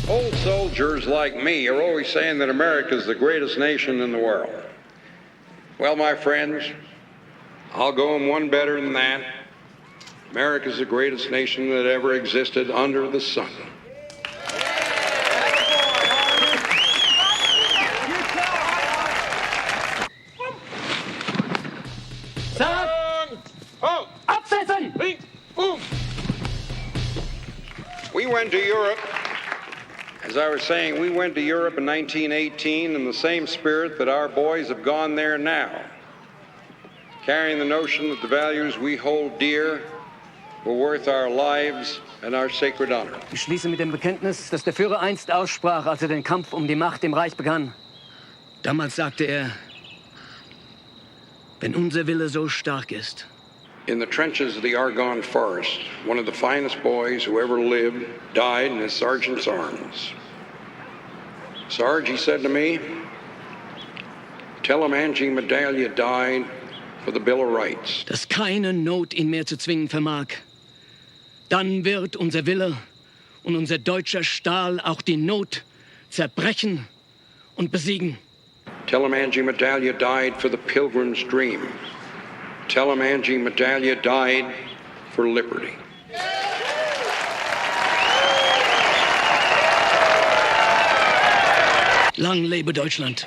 Old soldiers like me are always saying that America is the greatest nation in the world. Well, my friends, I'll go on one better than that. America is the greatest nation that ever existed under the sun. We went to Europe. As I was saying, we went to Europe in 1918 in the same spirit that our boys have gone there now, carrying the notion that the values we hold dear were worth our lives and our sacred honor. Ich schließe mit dem Bekenntnis, das der Führer einst aussprach, als den Kampf die Macht im Reich begann. Damals sagte wenn unser Wille so stark ist. In the trenches of the Argonne Forest, one of the finest boys who ever lived died in his sergeant's arms. Sarge, he said to me, tell him Angie Medalia died for the Bill of Rights. Dass keine Not ihn mehr zu zwingen vermag. Dann wird unser Wille und unser deutscher Stahl auch die Not zerbrechen und besiegen. Tell him Angie Medalia died for the Pilgrim's Dream. Tell him Angie Medalia died for liberty. Lang lebe Deutschland.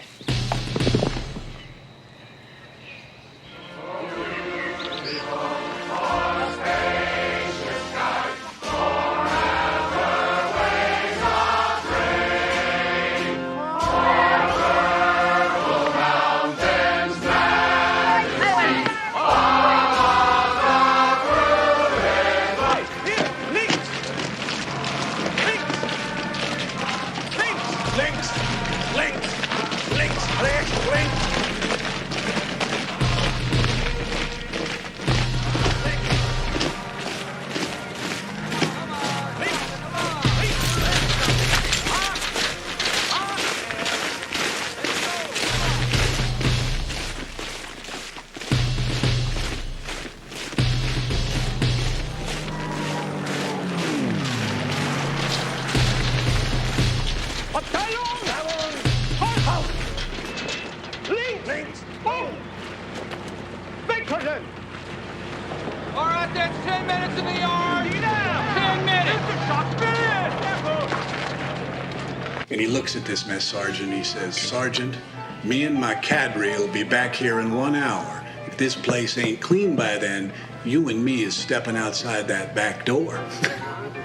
And he looks at this mess sergeant, he says, Sergeant, me and my cadre will be back here in 1 hour. If this place ain't clean by then, you and me is stepping outside that back door.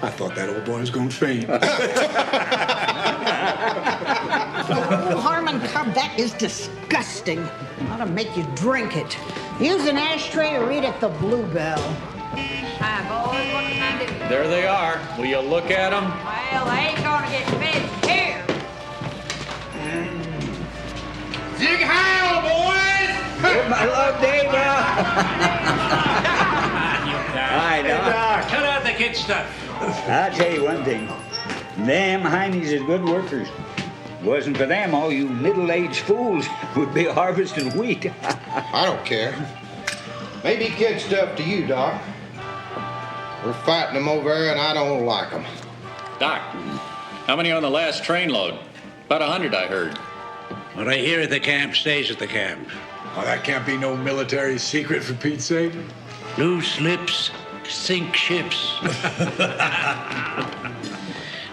I thought that old boy was going to faint. Oh, Harmon Cub, that is disgusting. Ought to make you drink it. Use an ashtray or eat at the Bluebell. Hi, boys. What can I do? There they are. Will you look at them? Well, they ain't gonna get fed here. Zig Heil, boys! My love, Dave. Hi, Doc. Cut out the kid stuff. I'll tell you one thing. Them Heinies are good workers. Wasn't for them, all you middle-aged fools would be harvesting wheat. I don't care. Maybe kid stuff to you, Doc. We're fighting them over there, and I don't like them. Doc, how many on the last train load? About 100, I heard. What I hear at the camp stays at the camp. Oh, that can't be no military secret, for Pete's sake. Loose lips sink ships.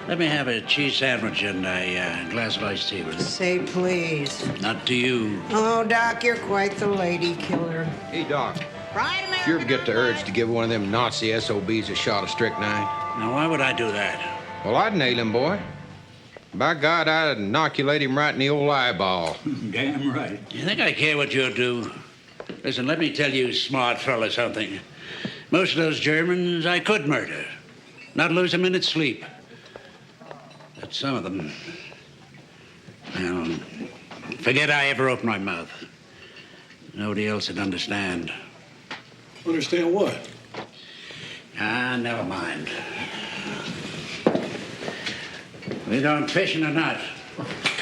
Let me have a cheese sandwich and a glass of iced tea, will you? Say please. Not to you. Oh, Doc, you're quite the lady killer. Hey, Doc. Right, If you ever get the urge to give one of them Nazi SOBs a shot of strychnine? Now, why would I do that? Well, I'd nail him, boy. By God, I'd inoculate him right in the old eyeball. Damn right. You think I care what you do? Listen, let me tell you, smart fella, something. Most of those Germans I could murder. Not lose a minute's sleep. But some of them... Well, forget I ever opened my mouth. Nobody else would understand. Understand what? Ah, never mind. We going fishing or not?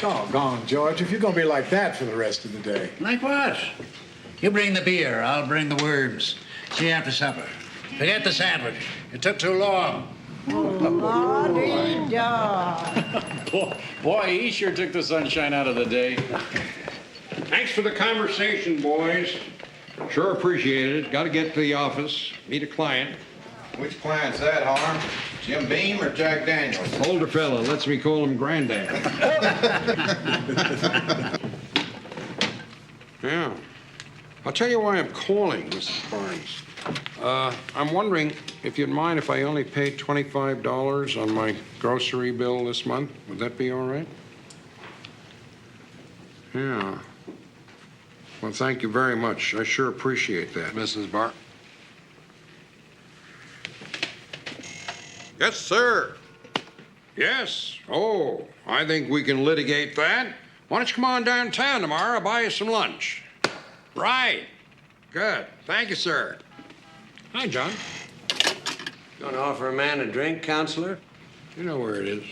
Doggone, George, if you're going to be like that for the rest of the day. Like what? You bring the beer, I'll bring the worms. See you after supper. Forget the sandwich. It took too long. La-dee-da. Boy, he sure took the sunshine out of the day. Thanks for the conversation, boys. Sure appreciate it. Got to get to the office, meet a client. Which client's that, Harm? Jim Beam or Jack Daniels? Older fella lets me call him Granddad. Yeah. I'll tell you why I'm calling, Mrs. Barnes. I'm wondering if you'd mind if I only paid $25 on my grocery bill this month. Would that be all right? Yeah. Well, thank you very much. I sure appreciate that, Mrs. Barnes. Yes, sir. Yes. Oh, I think we can litigate that. Why don't you come on downtown tomorrow? I'll buy you some lunch. Right. Good. Thank you, sir. Hi, John. Going to offer a man a drink, counselor? You know where it is.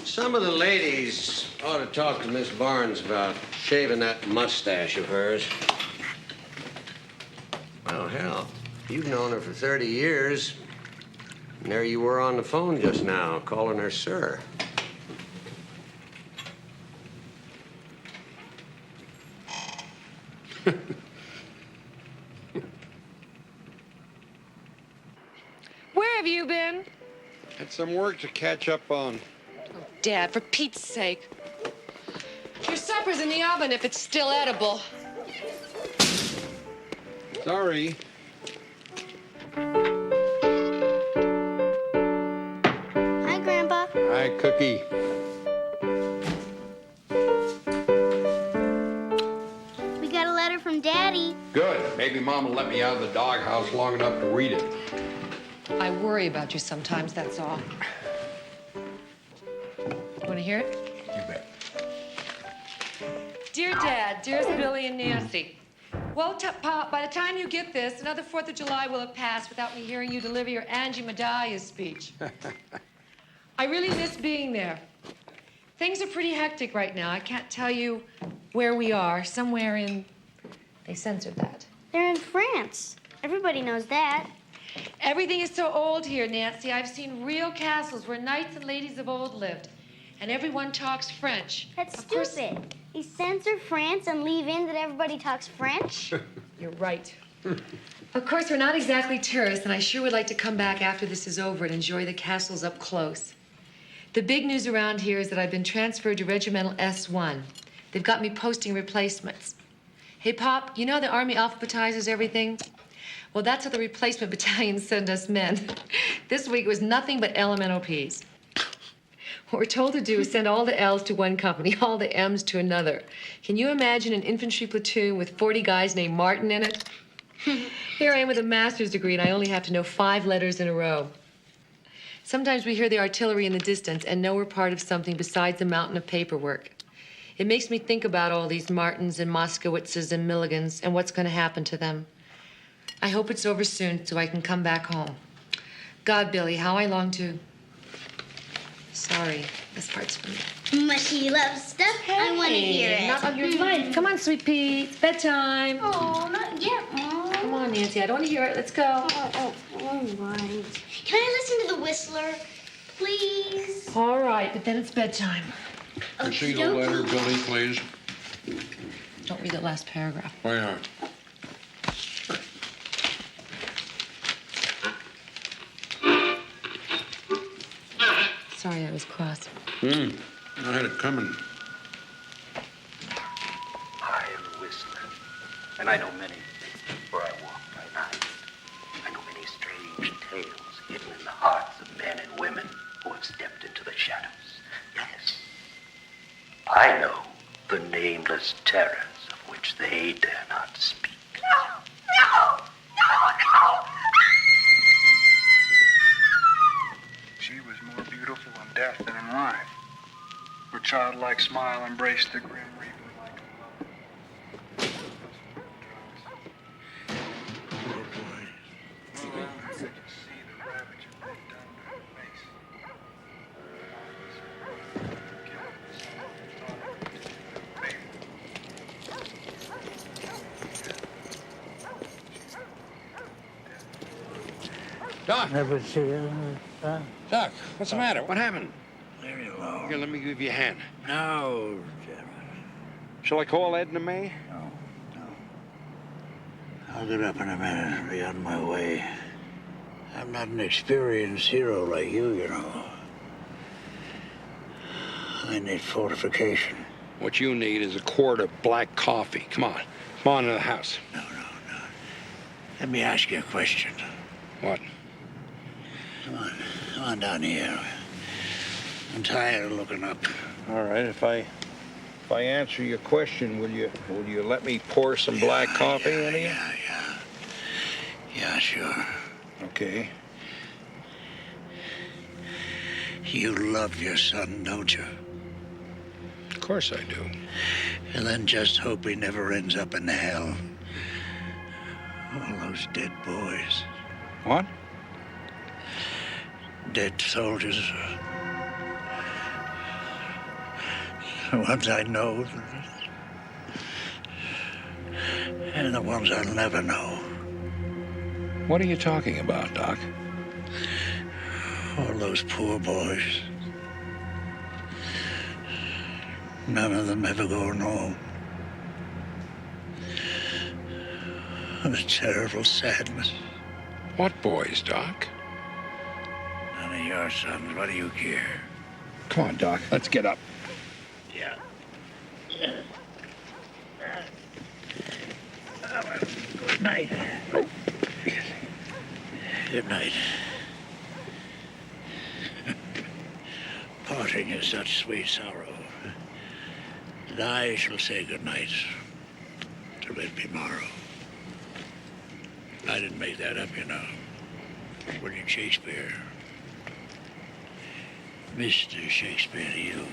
Some of the ladies ought to talk to Miss Barnes about shaving that mustache of hers. Well, hell, you've known her for 30 years. And there you were on the phone just now, calling her sir. Where have you been? Had some work to catch up on. Oh, Dad, for Pete's sake. Your supper's in the oven if it's still edible. Sorry. Hi, Grandpa. Hi, Cookie. We got a letter from Daddy. Good. Maybe Mom will let me out of the doghouse long enough to read it. I worry about you sometimes, that's all. Want to hear it? You bet. Dear Dad, dearest Billy and Nancy. Well, Pop, by the time you get this, another 4th of July will have passed without me hearing you deliver your Angie Medallia's speech. I really miss being there. Things are pretty hectic right now. I can't tell you where we are. Somewhere in... They censored that. They're in France. Everybody knows that. Everything is so old here, Nancy. I've seen real castles where knights and ladies of old lived. And everyone talks French. That's stupid. You censor France and leave in that everybody talks French? You're right. Of course, we're not exactly tourists, and I sure would like to come back after this is over and enjoy the castles up close. The big news around here is that I've been transferred to Regimental S1. They've got me posting replacements. Hey, Pop, you know the Army alphabetizes everything? Well, that's how the replacement battalions send us men. This week was nothing but elemental P's. What we're told to do is send all the L's to one company, all the M's to another. Can you imagine an infantry platoon with 40 guys named Martin in it? Here I am with a master's degree, and I only have to know 5 letters in a row. Sometimes we hear the artillery in the distance and know we're part of something besides a mountain of paperwork. It makes me think about all these Martins and Moskowitzes and Milligans and what's going to happen to them. I hope it's over soon so I can come back home. God, Billy, how I long to... Sorry, this part's for me. Mushy love stuff. I want to hear it. Not on your life. Come on, sweet pea. It's bedtime. Oh, not yet, Mom. Come on, Nancy. I don't want to hear it. Let's go. Oh, all right. Can I listen to the Whistler, please? All right, but then it's bedtime. You see the letter, Billy, please? Don't read the last paragraph. Why not? Sorry, I was cross. I had it coming. I am Whistler, and I know many things, for I walk by night. I know many strange tales hidden in the hearts of men and women who have stepped into the shadows. Yes, I know the nameless terrors of which they dare not speak. No! She was more beautiful in death than in life. Her childlike smile embraced the grim reaper like a mother. I could just see the ravage it went down to her face. Doc. Never see her. Doc, what's the matter? What happened? Very low. Here, let me give you a hand. No, Shall I call Edna May? I'll get up in a minute and be on my way. I'm not an experienced hero like you know. I need fortification. What you need is a quart of black coffee. Come on. Come on to the house. No. Let me ask you a question. What? Come on down here. I'm tired of looking up. All right, if I answer your question, will you let me pour some black coffee into you? Yeah, sure. Okay. You love your son, don't you? Of course I do. And then just hope he never ends up in hell. All those dead boys. What? Dead soldiers. The ones I know. And the ones I'll never know. What are you talking about, Doc? All those poor boys. None of them ever going home. The terrible sadness. What boys, Doc? None of your sons. What do you care? Come on, Doc. Let's get up. Yeah. Good night. Good night. Parting is such sweet sorrow. And I shall say good night till it be morrow. I didn't make that up, you know. William Shakespeare. Mr. Shakespeare to you.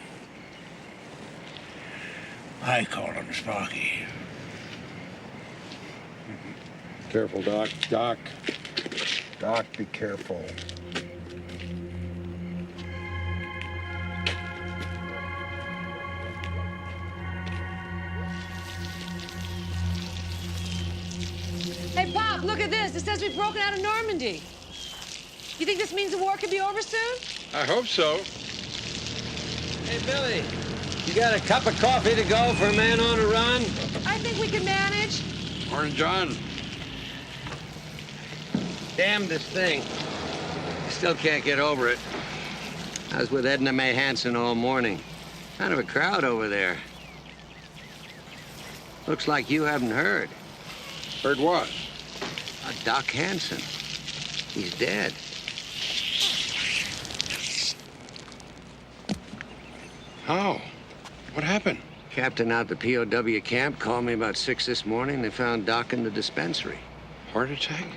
I call him Sparky. Careful, Doc. Doc, be careful. Hey, Pop, look at this. It says we've broken out of Normandy. You think this means the war could be over soon? I hope so. Hey, Billy, you got a cup of coffee to go for a man on a run? I think we can manage. Morning, John. Damn this thing. I still can't get over it. I was with Edna Mae Hansen all morning. Kind of a crowd over there. Looks like you haven't heard. Heard what? Doc Hansen. He's dead. How? What happened? Captain out the POW camp called me about 6 this morning. They found Doc in the dispensary. Heart attack?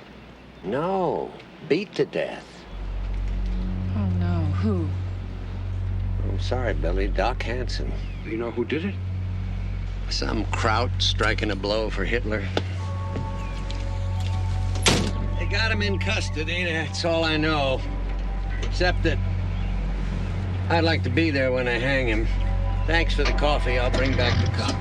No. Beat to death. Oh, no. Who? I'm sorry, Billy. Doc Hansen. Do you know who did it? Some kraut striking a blow for Hitler. They got him in custody. That's all I know. Except that I'd like to be there when I hang him. Thanks for the coffee. I'll bring back the cup.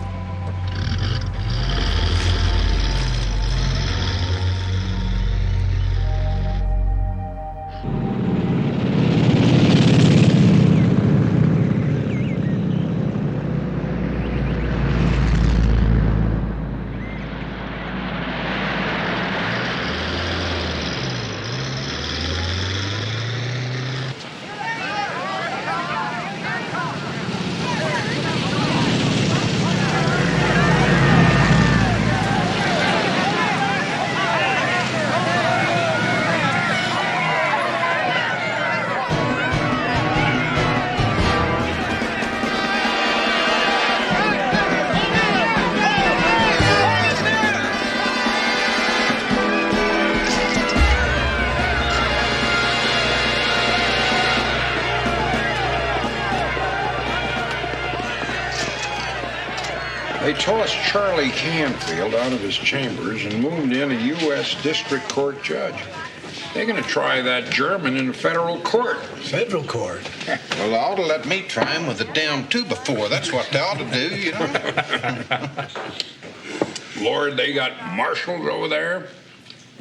They tossed Charlie Canfield out of his chambers and moved in a U.S. District Court judge. They're going to try that German in a federal court. Federal court? Well, they ought to let me try him with a down 2x4. That's what they ought to do, you know. Lord, they got marshals over there.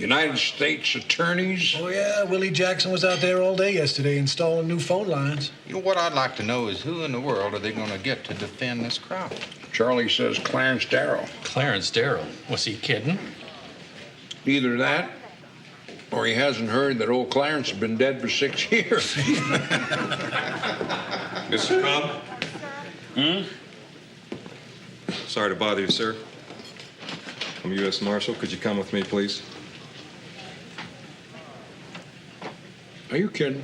United States attorneys? Oh, yeah, Willie Jackson was out there all day yesterday installing new phone lines. You know, what I'd like to know is who in the world are they going to get to defend this crowd? Charlie says Clarence Darrow. Clarence Darrow? Was he kidding? Either that, or he hasn't heard that old Clarence has been dead for 6 years. Mr. Cobb? Sorry to bother you, sir. I'm U.S. Marshal. Could you come with me, please? Are you kidding?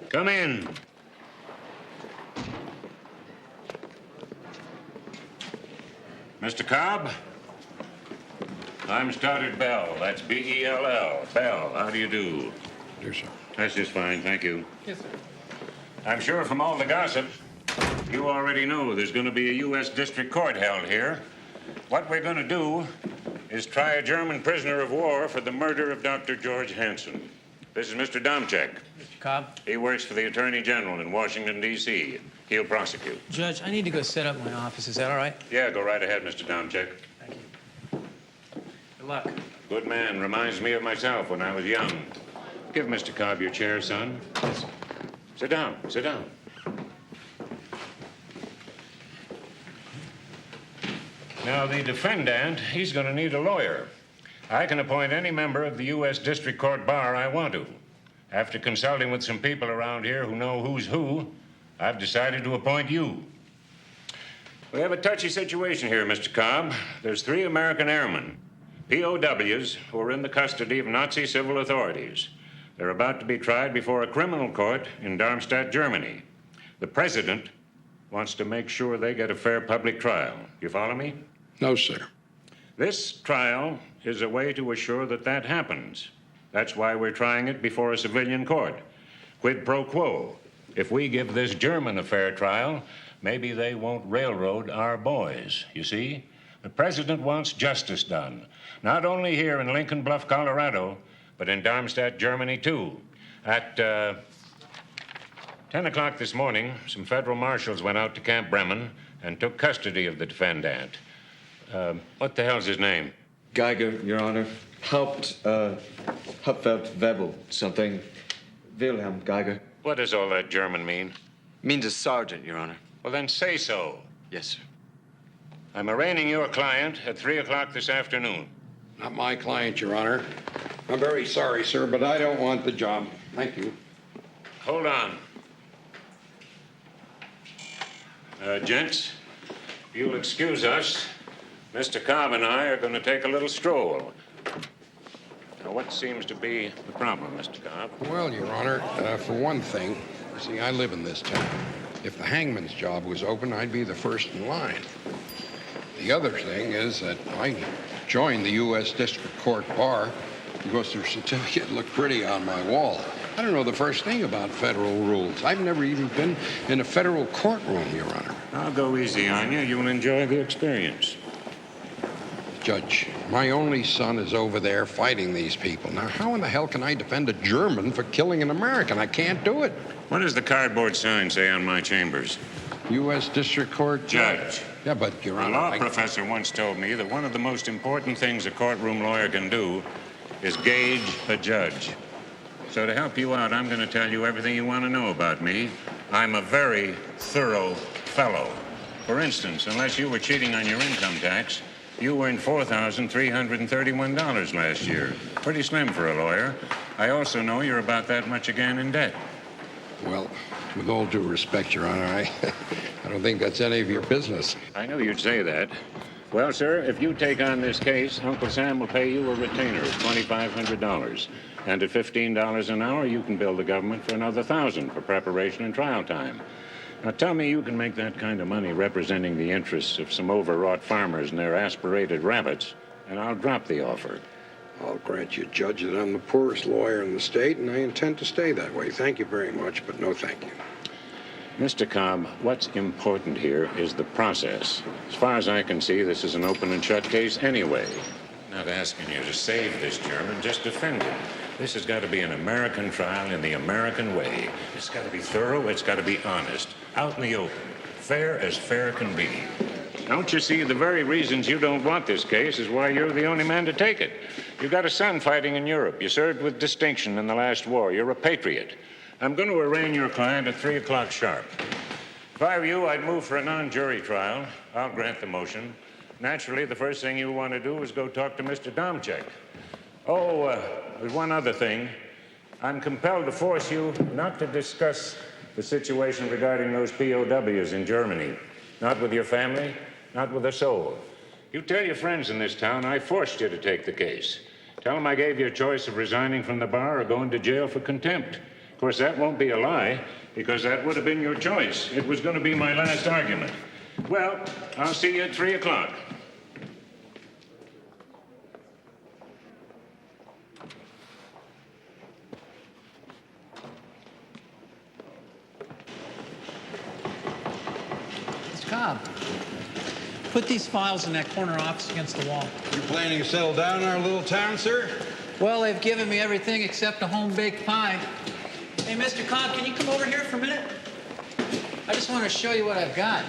Come in. Mr. Cobb? I'm Stoddard Bell. That's B-E-L-L. Bell, how do you do? Yes, sir. That's just fine, thank you. Yes, sir. I'm sure from all the gossip, you already know there's going to be a U.S. District Court held here. What we're going to do is try a German prisoner of war for the murder of Dr. George Hansen. This is Mr. Domchek. Mr. Cobb? He works for the Attorney General in Washington, D.C. He'll prosecute. Judge, I need to go set up my office. Is that all right? Yeah, go right ahead, Mr. Domchek. Thank you. Good luck. Good man. Reminds me of myself when I was young. Give Mr. Cobb your chair, son. Yes, sir. Sit down. Sit down. Now, the defendant, he's going to need a lawyer. I can appoint any member of the U.S. District Court bar I want to. After consulting with some people around here who know who's who, I've decided to appoint you. We have a touchy situation here, Mr. Cobb. There's 3 American airmen, POWs, who are in the custody of Nazi civil authorities. They're about to be tried before a criminal court in Darmstadt, Germany. The president wants to make sure they get a fair public trial. You follow me? No, sir. This trial is a way to assure that that happens. That's why we're trying it before a civilian court. Quid pro quo. If we give this German a fair trial, maybe they won't railroad our boys, you see? The president wants justice done, not only here in Lincoln Bluff, Colorado, but in Darmstadt, Germany, too. At 10 o'clock this morning, some federal marshals went out to Camp Bremen and took custody of the defendant. What the hell's his name? Geiger, Your Honor. Hauptfeldwebel, something. Wilhelm Geiger. What does all that German mean? Means a sergeant, Your Honor. Well, then say so. Yes, sir. I'm arraigning your client at 3 o'clock this afternoon. Not my client, Your Honor. I'm very sorry, sir, but I don't want the job. Thank you. Hold on. Gents, if you'll excuse us, Mr. Cobb and I are going to take a little stroll. Now, what seems to be the problem, Mr. Cobb? Well, Your Honor, for one thing, see, I live in this town. If the hangman's job was open, I'd be the first in line. The other thing is that I joined the U.S. District Court bar because their certificate looked pretty on my wall. I don't know the first thing about federal rules. I've never even been in a federal courtroom, Your Honor. I'll go easy on you. You'll enjoy the experience. Judge, my only son is over there fighting these people. Now, how in the hell can I defend a German for killing an American? I can't do it. What does the cardboard sign say on my chambers? U.S. District Court Judge. Yeah, but, Your Honor, A law professor once told me that one of the most important things a courtroom lawyer can do is gauge a judge. So to help you out, I'm going to tell you everything you want to know about me. I'm a very thorough fellow. For instance, unless you were cheating on your income tax, you earned $4,331 last year. Pretty slim for a lawyer. I also know you're about that much again in debt. Well, with all due respect, Your Honor, I don't think that's any of your business. I knew you'd say that. Well, sir, if you take on this case, Uncle Sam will pay you a retainer of $2,500. And at $15 an hour, you can bill the government for another $1,000 for preparation and trial time. Now, tell me you can make that kind of money representing the interests of some overwrought farmers and their aspirated rabbits, and I'll drop the offer. I'll grant you, Judge, that I'm the poorest lawyer in the state, and I intend to stay that way. Thank you very much, but no thank you. Mr. Cobb, what's important here is the process. As far as I can see, this is an open and shut case anyway. Not asking you to save this German, just defend him. This has got to be an American trial in the American way. It's got to be thorough, it's got to be honest, out in the open, fair as fair can be. Don't you see, the very reasons you don't want this case is why you're the only man to take it. You got a son fighting in Europe. You served with distinction in the last war. You're a patriot. I'm going to arraign your client at 3 o'clock sharp. If I were you, I'd move for a non-jury trial. I'll grant the motion. Naturally, the first thing you want to do is go talk to Mr. Domchek. Oh, there's one other thing. I'm compelled to force you not to discuss the situation regarding those POWs in Germany. Not with your family, not with a soul. You tell your friends in this town I forced you to take the case. Tell them I gave you a choice of resigning from the bar or going to jail for contempt. Of course, that won't be a lie, because that would have been your choice. It was going to be my last argument. Well, I'll see you at 3 o'clock. Cobb, put these files in that corner office against the wall. You planning to settle down in our little town, sir? Well, they've given me everything except a home-baked pie. Hey, Mr. Cobb, can you come over here for a minute? I just want to show you what I've got.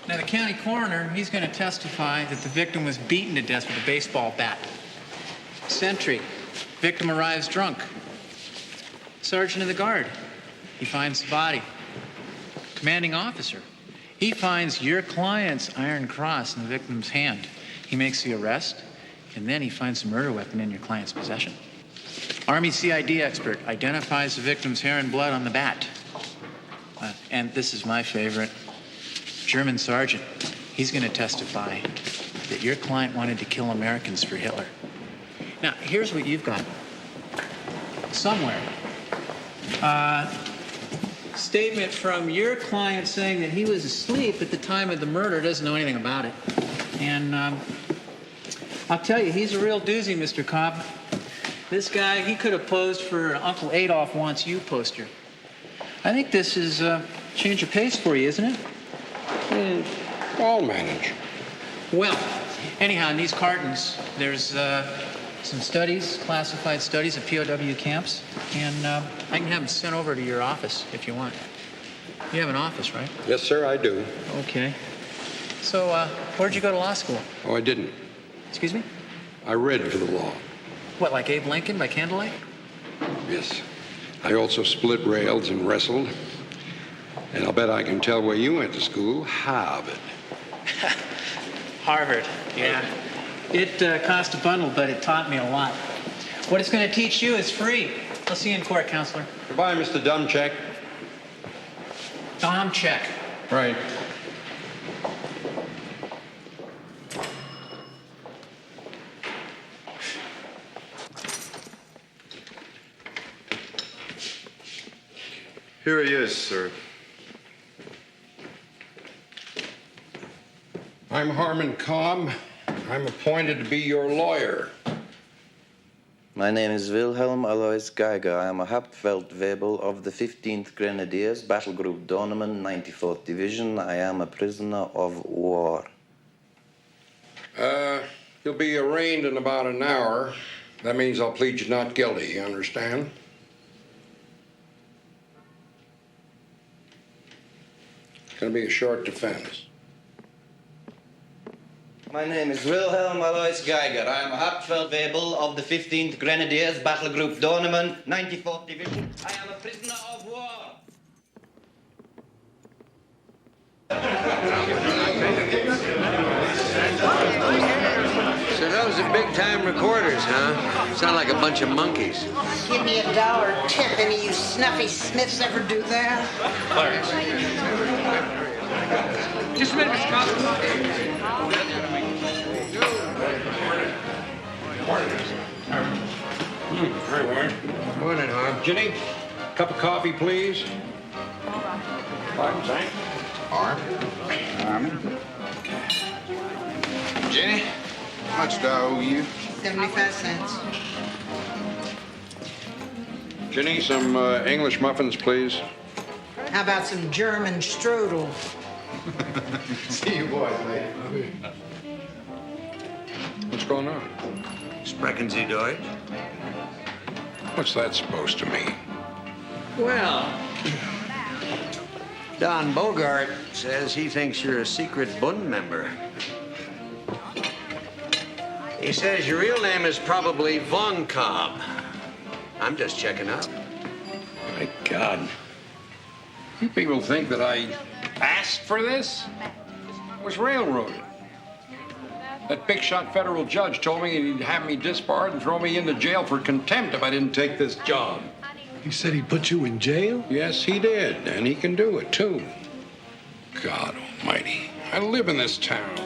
Now, the county coroner, he's going to testify that the victim was beaten to death with a baseball bat. Sentry, victim arrives drunk. Sergeant of the guard, he finds the body. Commanding officer, he finds your client's iron cross in the victim's hand. He makes the arrest, and then he finds the murder weapon in your client's possession. Army CID expert identifies the victim's hair and blood on the bat. And this is my favorite. German sergeant, he's going to testify that your client wanted to kill Americans for Hitler. Now, here's what you've got. Somewhere. Statement from your client saying that he was asleep at the time of the murder, doesn't know anything about it. And I'll tell you, he's a real doozy, Mr. Cobb. This guy, he could have posed for Uncle Adolf Wants You poster. I think this is a change of pace for you, isn't it? I'll manage. Well, anyhow, in these cartons, there's some studies, classified studies of POW camps, and I can have them sent over to your office if you want. You have an office, right? Yes, sir, I do. Okay. So, where'd you go to law school? Oh, I didn't. Excuse me? I read for the law. What, like Abe Lincoln by candlelight? Yes. I also split rails and wrestled. And I'll bet I can tell where you went to school. Harvard. Harvard, yeah. It cost a bundle, but it taught me a lot. What it's going to teach you is free. I'll see you in court, counselor. Goodbye, Mr. Domchek. Domchek. Right. Here he is, sir. I'm Harmon Cobb. I'm appointed to be your lawyer. My name is Wilhelm Alois Geiger. I am a Hauptfeldwebel of the 15th Grenadiers, Battle Group Dornemann, 94th Division. I am a prisoner of war. You'll be arraigned in about an hour. That means I'll plead you not guilty, you understand? It's gonna be a short defense. My name is Wilhelm Alois Geiger. I am a Hauptfeldwebel of the 15th Grenadiers, Battle Group Dornemann, 94th Division. I am a prisoner of war. So those are big-time recorders, huh? Sound like a bunch of monkeys. Give me $1 tip. Any of you snuffy Smiths ever do that? Just a minute, Mr. Cobb. Hi, Warren. Morning, Harm. Ginny, cup of coffee, please. Pardon, thanks. Arm. Ginny, How much do I owe you? 75 cents. Ginny, some English muffins, please. How about some German strudel? See you boys later. What's going on? Sprechen Sie Deutsch? What's that supposed to mean? Well, Don Bogart says he thinks you're a secret Bund member. He says your real name is probably Von Cobb. I'm just checking out. My God. You people think that I asked for this? I was railroaded. That big shot federal judge told me he'd have me disbarred and throw me into jail for contempt if I didn't take this job. He said he put you in jail? Yes, he did, and he can do it, too. God almighty, I live in this town.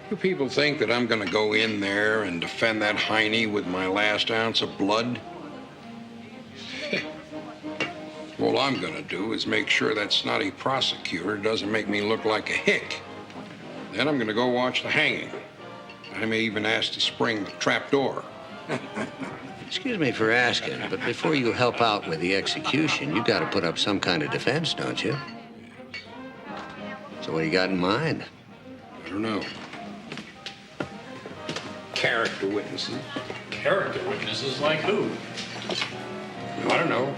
You people think that I'm gonna go in there and defend that hiney with my last ounce of blood? All I'm gonna do is make sure that snotty prosecutor doesn't make me look like a hick. Then I'm gonna go watch the hanging. I may even ask to spring the trap door. Excuse me for asking, but before you help out with the execution, you got to put up some kind of defense, don't you? So what do you got in mind? I don't know. Character witnesses. Character witnesses like who? I don't know.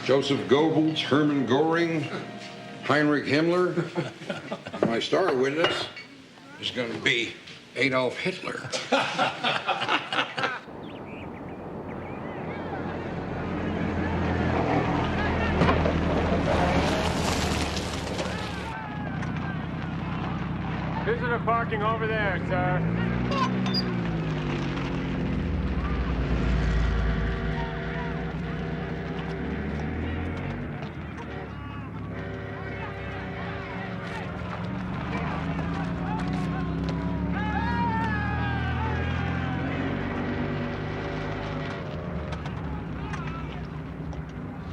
Joseph Goebbels, Hermann Goring, Heinrich Himmler. My star witness is going to be Adolf Hitler. Visitor parking over there, sir.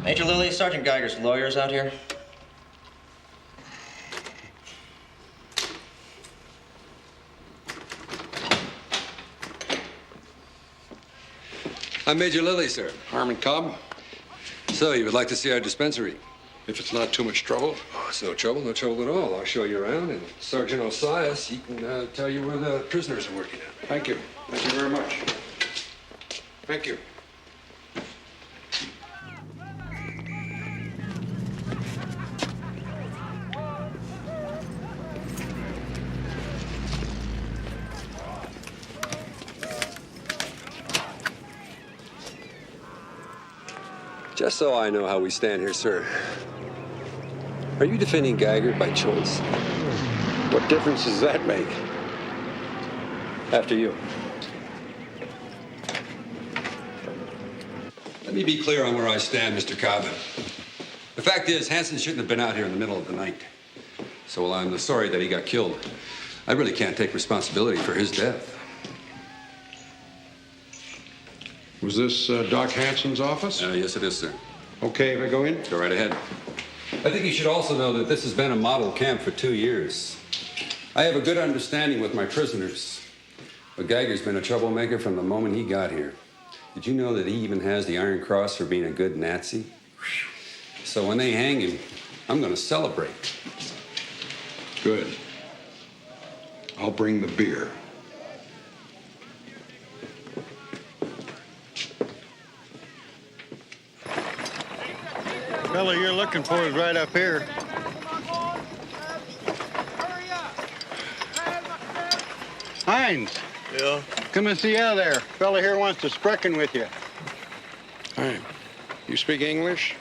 Major Lilly, Sergeant Geiger's lawyers out here. I'm Major Lilly, sir. Harmon Cobb. So, you would like to see our dispensary? If it's not too much trouble. Oh, it's no trouble at all. I'll show you around, and Sergeant Osias, he can tell you where the prisoners are working at. Thank you. Thank you very much. Thank you. Just so I know how we stand here, sir. Are you defending Geiger by choice? What difference does that make? After you. Let me be clear on where I stand, Mr. Cobb. The fact is, Hansen shouldn't have been out here in the middle of the night. So while I'm sorry that he got killed, I really can't take responsibility for his death. Was this Doc Hansen's office? Yes, it is, sir. Okay, if I go in? Go right ahead. I think you should also know that this has been a model camp for 2 years. I have a good understanding with my prisoners. But Geiger's been a troublemaker from the moment he got here. Did you know that he even has the Iron Cross for being a good Nazi? So when they hang him, I'm going to celebrate. Good. I'll bring the beer. Fellow you're looking for is right up here. Hines. Yeah? Come and see you out there. Fellow here wants to sprechen with you. Hi. You speak English?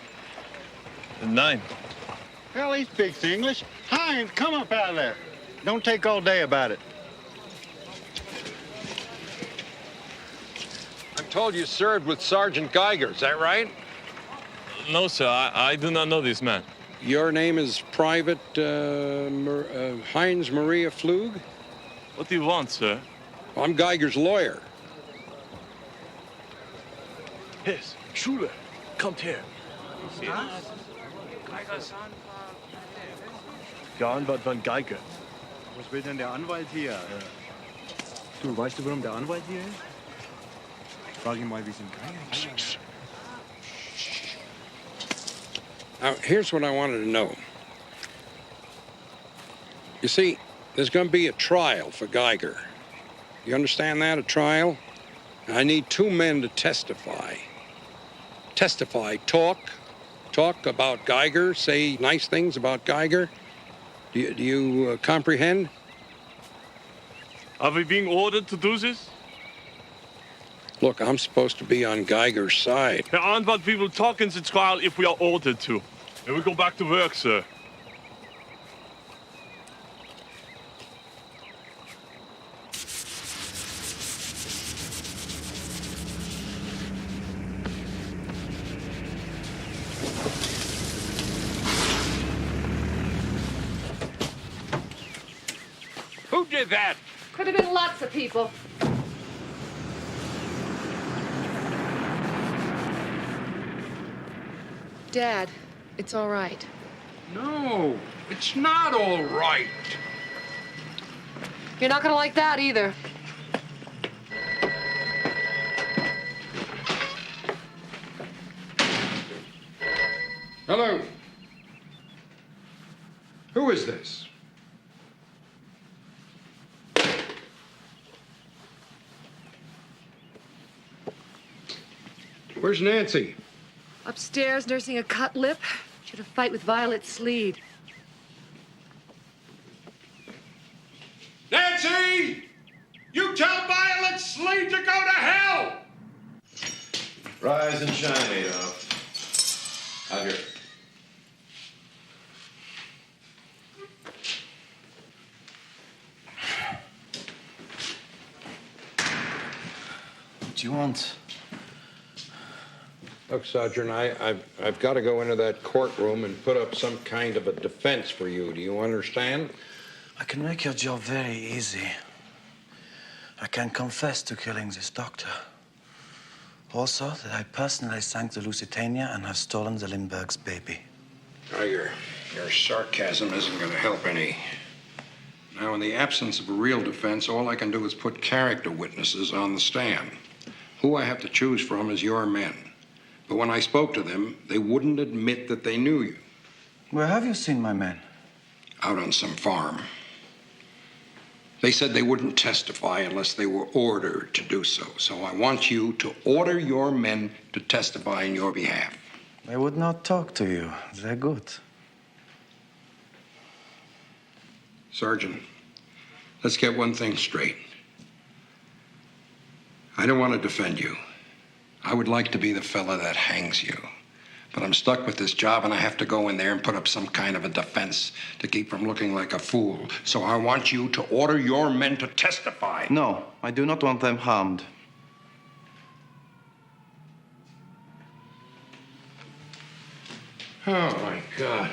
Nein. Well, he speaks English. Hines, come up out of there. Don't take all day about it. I'm told you served with Sergeant Geiger, is that right? No, sir, I do not know this man. Your name is Private Heinz Maria Flug? What do you want, sir? I'm Geiger's lawyer. Peerce, Schule, kommt her. Der Anwalt von Geiger. Was will denn der Anwalt hier? Du, weißt du, warum der Anwalt hier ist? Ich frage ihn mal, wie es ihm geht. Now, here's what I wanted to know. You see, there's going to be a trial for Geiger. You understand that, a trial? I need 2 men to testify. Testify, talk about Geiger, say nice things about Geiger. Do you comprehend? Are we being ordered to do this? Look, I'm supposed to be on Geiger's side. Herr Anwalt, we will talk in the trial if we are ordered to. And we go back to work, sir. Who did that? Could have been lots of people. Dad, it's all right. No, it's not all right. You're not gonna like that either. Hello. Who is this? Where's Nancy? Upstairs, nursing a cut lip. Should have fight with Violet Sleed. Nancy! You tell Violet Sleed to go to hell! Rise and shine, Adolf. Out here. What do you want? Look, Sergeant, I've got to go into that courtroom and put up some kind of a defense for you. Do you understand? I can make your job very easy. I can confess to killing this doctor. Also, that I personally sank the Lusitania and have stolen the Lindbergh's baby. Now, your sarcasm isn't going to help any. Now, in the absence of a real defense, all I can do is put character witnesses on the stand. Who I have to choose from is your men. But when I spoke to them, they wouldn't admit that they knew you. Where have you seen my men? Out on some farm. They said they wouldn't testify unless they were ordered to do so. So I want you to order your men to testify in your behalf. They would not talk to you. They're good. Sergeant, let's get one thing straight. I don't want to defend you. I would like to be the fella that hangs you. But I'm stuck with this job, and I have to go in there and put up some kind of a defense to keep from looking like a fool. So I want you to order your men to testify. No, I do not want them harmed. Oh, my God.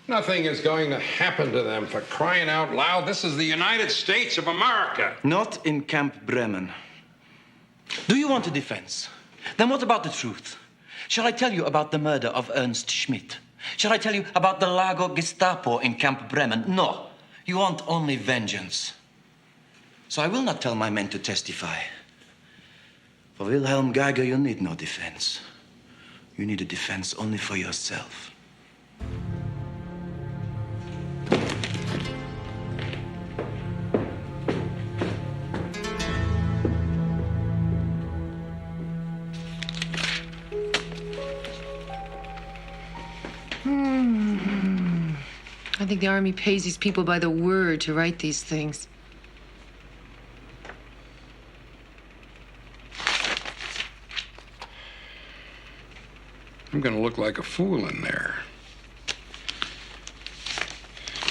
Nothing is going to happen to them, for crying out loud. This is the United States of America. Not in Camp Bremen. Do you want a defense? Then what about the truth? Shall I tell you about the murder of Ernst Schmidt? Shall I tell you about the Lago Gestapo in Camp Bremen? No. You want only vengeance. So I will not tell my men to testify. For Wilhelm Geiger, you need no defense. You need a defense only for yourself. I think the Army pays these people by the word to write these things. I'm going to look like a fool in there.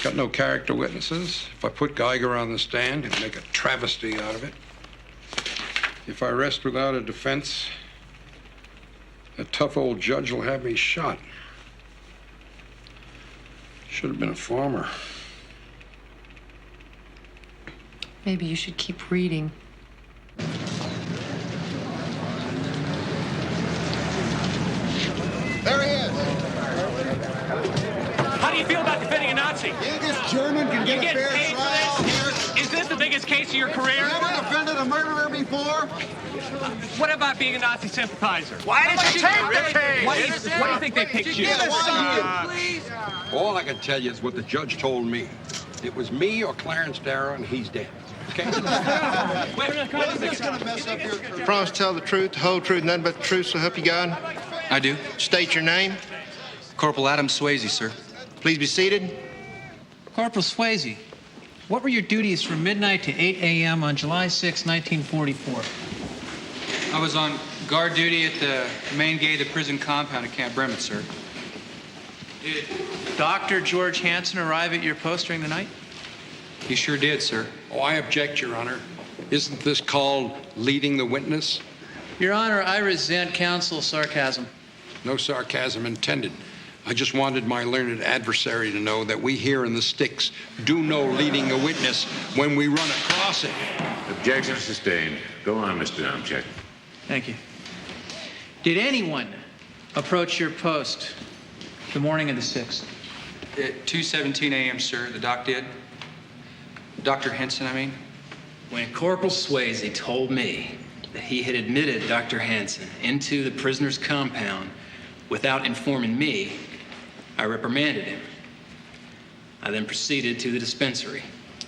Got no character witnesses. If I put Geiger on the stand, he'll make a travesty out of it. If I rest without a defense, a tough old judge will have me shot. Should have been a farmer. Maybe you should keep reading. There he is. How do you feel about defending a Nazi? You, this German, can get a fair trial here. Is this the biggest biggest case of your career? You ever defended a murderer before? What about being a Nazi sympathizer? Why did you take the case? What do you think they picked you? Give us something, please. All I can tell you is what the judge told me. It was me or Clarence Darrow, and he's dead. Okay? Promise to tell the truth, the whole truth, nothing but the truth, so help you God? I do. State your name. Corporal Adam Swayze, sir. Please be seated. Corporal Swayze, what were your duties from midnight to 8 a.m. on July 6, 1944? I was on guard duty at the main gate of the prison compound at Camp Bremen, sir. Did Dr. George Hansen arrive at your post during the night? He sure did, sir. Oh, I object, Your Honor. Isn't this called leading the witness? Your Honor, I resent counsel's sarcasm. No sarcasm intended. I just wanted my learned adversary to know that we here in the sticks do know leading a witness when we run across it. Objection sustained. Go on, Mr. Domchek. Thank you. Did anyone approach your post the morning of the 6th? At 2:17 a.m., sir, the doc did. Dr. Henson, I mean. When Corporal Swayze told me that he had admitted Dr. Hansen into the prisoner's compound without informing me, I reprimanded him. I then proceeded to the dispensary.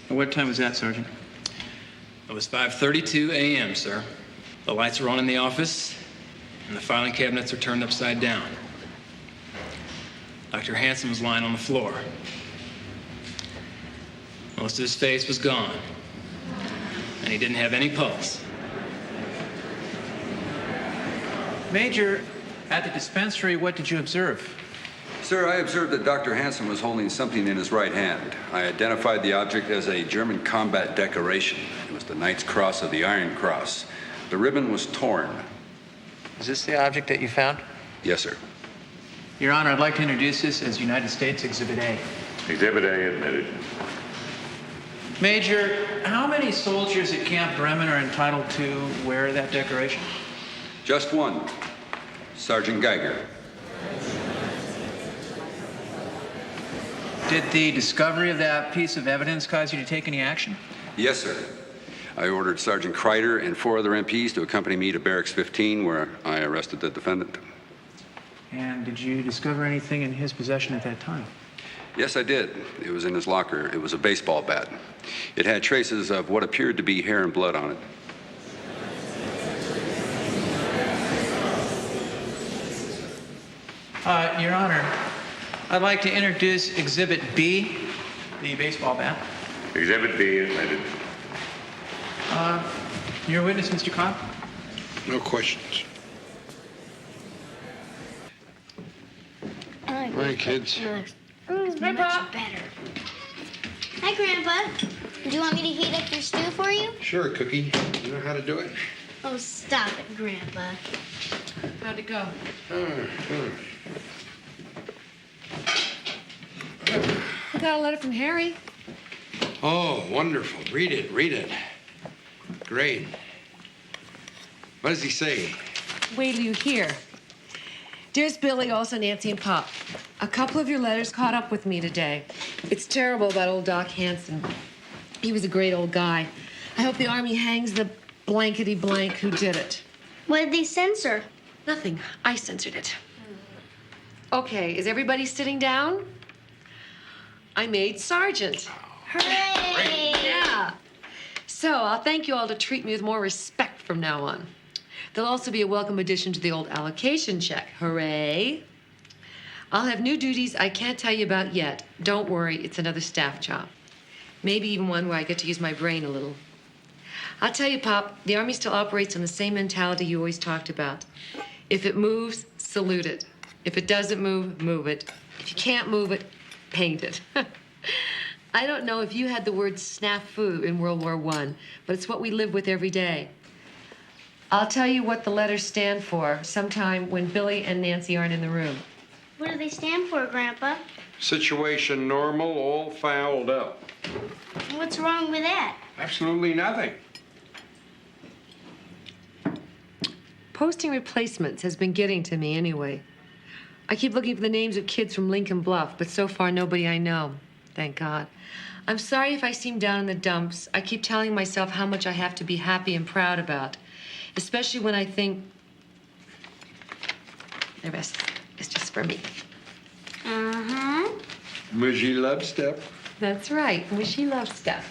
At what time was that, Sergeant? It was 5:32 a.m., sir. The lights were on in the office, and the filing cabinets were turned upside down. Dr. Hansen was lying on the floor. Most of his face was gone, and he didn't have any pulse. Major, at the dispensary, what did you observe? Sir, I observed that Dr. Hansen was holding something in his right hand. I identified the object as a German combat decoration. It was the Knight's Cross of the Iron Cross. The ribbon was torn. Is this the object that you found? Yes, sir. Your Honor, I'd like to introduce this as United States Exhibit A. Exhibit A admitted. Major, how many soldiers at Camp Bremen are entitled to wear that decoration? Just one. Sergeant Geiger. Did the discovery of that piece of evidence cause you to take any action? Yes, sir. I ordered Sergeant Kreider and 4 other MPs to accompany me to Barracks 15, where I arrested the defendant. And did you discover anything in his possession at that time? Yes, I did. It was in his locker. It was a baseball bat. It had traces of what appeared to be hair and blood on it. Your Honor, I'd like to introduce Exhibit B, the baseball bat. Exhibit B admitted. Your witness, Mr. Cobb? No questions. Hi, kids. Hi, Pop. Better. Hi, Grandpa. Do you want me to heat up your stew for you? Sure, Cookie. You know how to do it? Oh, stop it, Grandpa. How'd it go? We got a letter from Harry. Oh, wonderful. Read it, read it. Great. What does he say? Wait till you hear. Dearest Billy, also Nancy and Pop, a couple of your letters caught up with me today. It's terrible about old Doc Hansen. He was a great old guy. I hope the Army hangs the blankety blank who did it. What did they censor? Nothing. I censored it. Okay, is everybody sitting down? I made Sergeant. Hooray! Yeah. So I'll thank you all to treat me with more respect from now on. There'll also be a welcome addition to the old allocation check. Hooray. I'll have new duties I can't tell you about yet. Don't worry, it's another staff job. Maybe even one where I get to use my brain a little. I'll tell you, Pop, the Army still operates on the same mentality you always talked about. If it moves, salute it. If it doesn't move, move it. If you can't move it, paint it. I don't know if you had the word snafu in World War I, but it's what we live with every day. I'll tell you what the letters stand for sometime when Billy and Nancy aren't in the room. What do they stand for, Grandpa? Situation normal, all fouled up. What's wrong with that? Absolutely nothing. Posting replacements has been getting to me anyway. I keep looking for the names of kids from Lincoln Bluff, but so far nobody I know. Thank God. I'm sorry if I seem down in the dumps. I keep telling myself how much I have to be happy and proud about, especially when I think the rest is just for me. Uh-huh. Mushy love stuff. That's right. Mushy love stuff.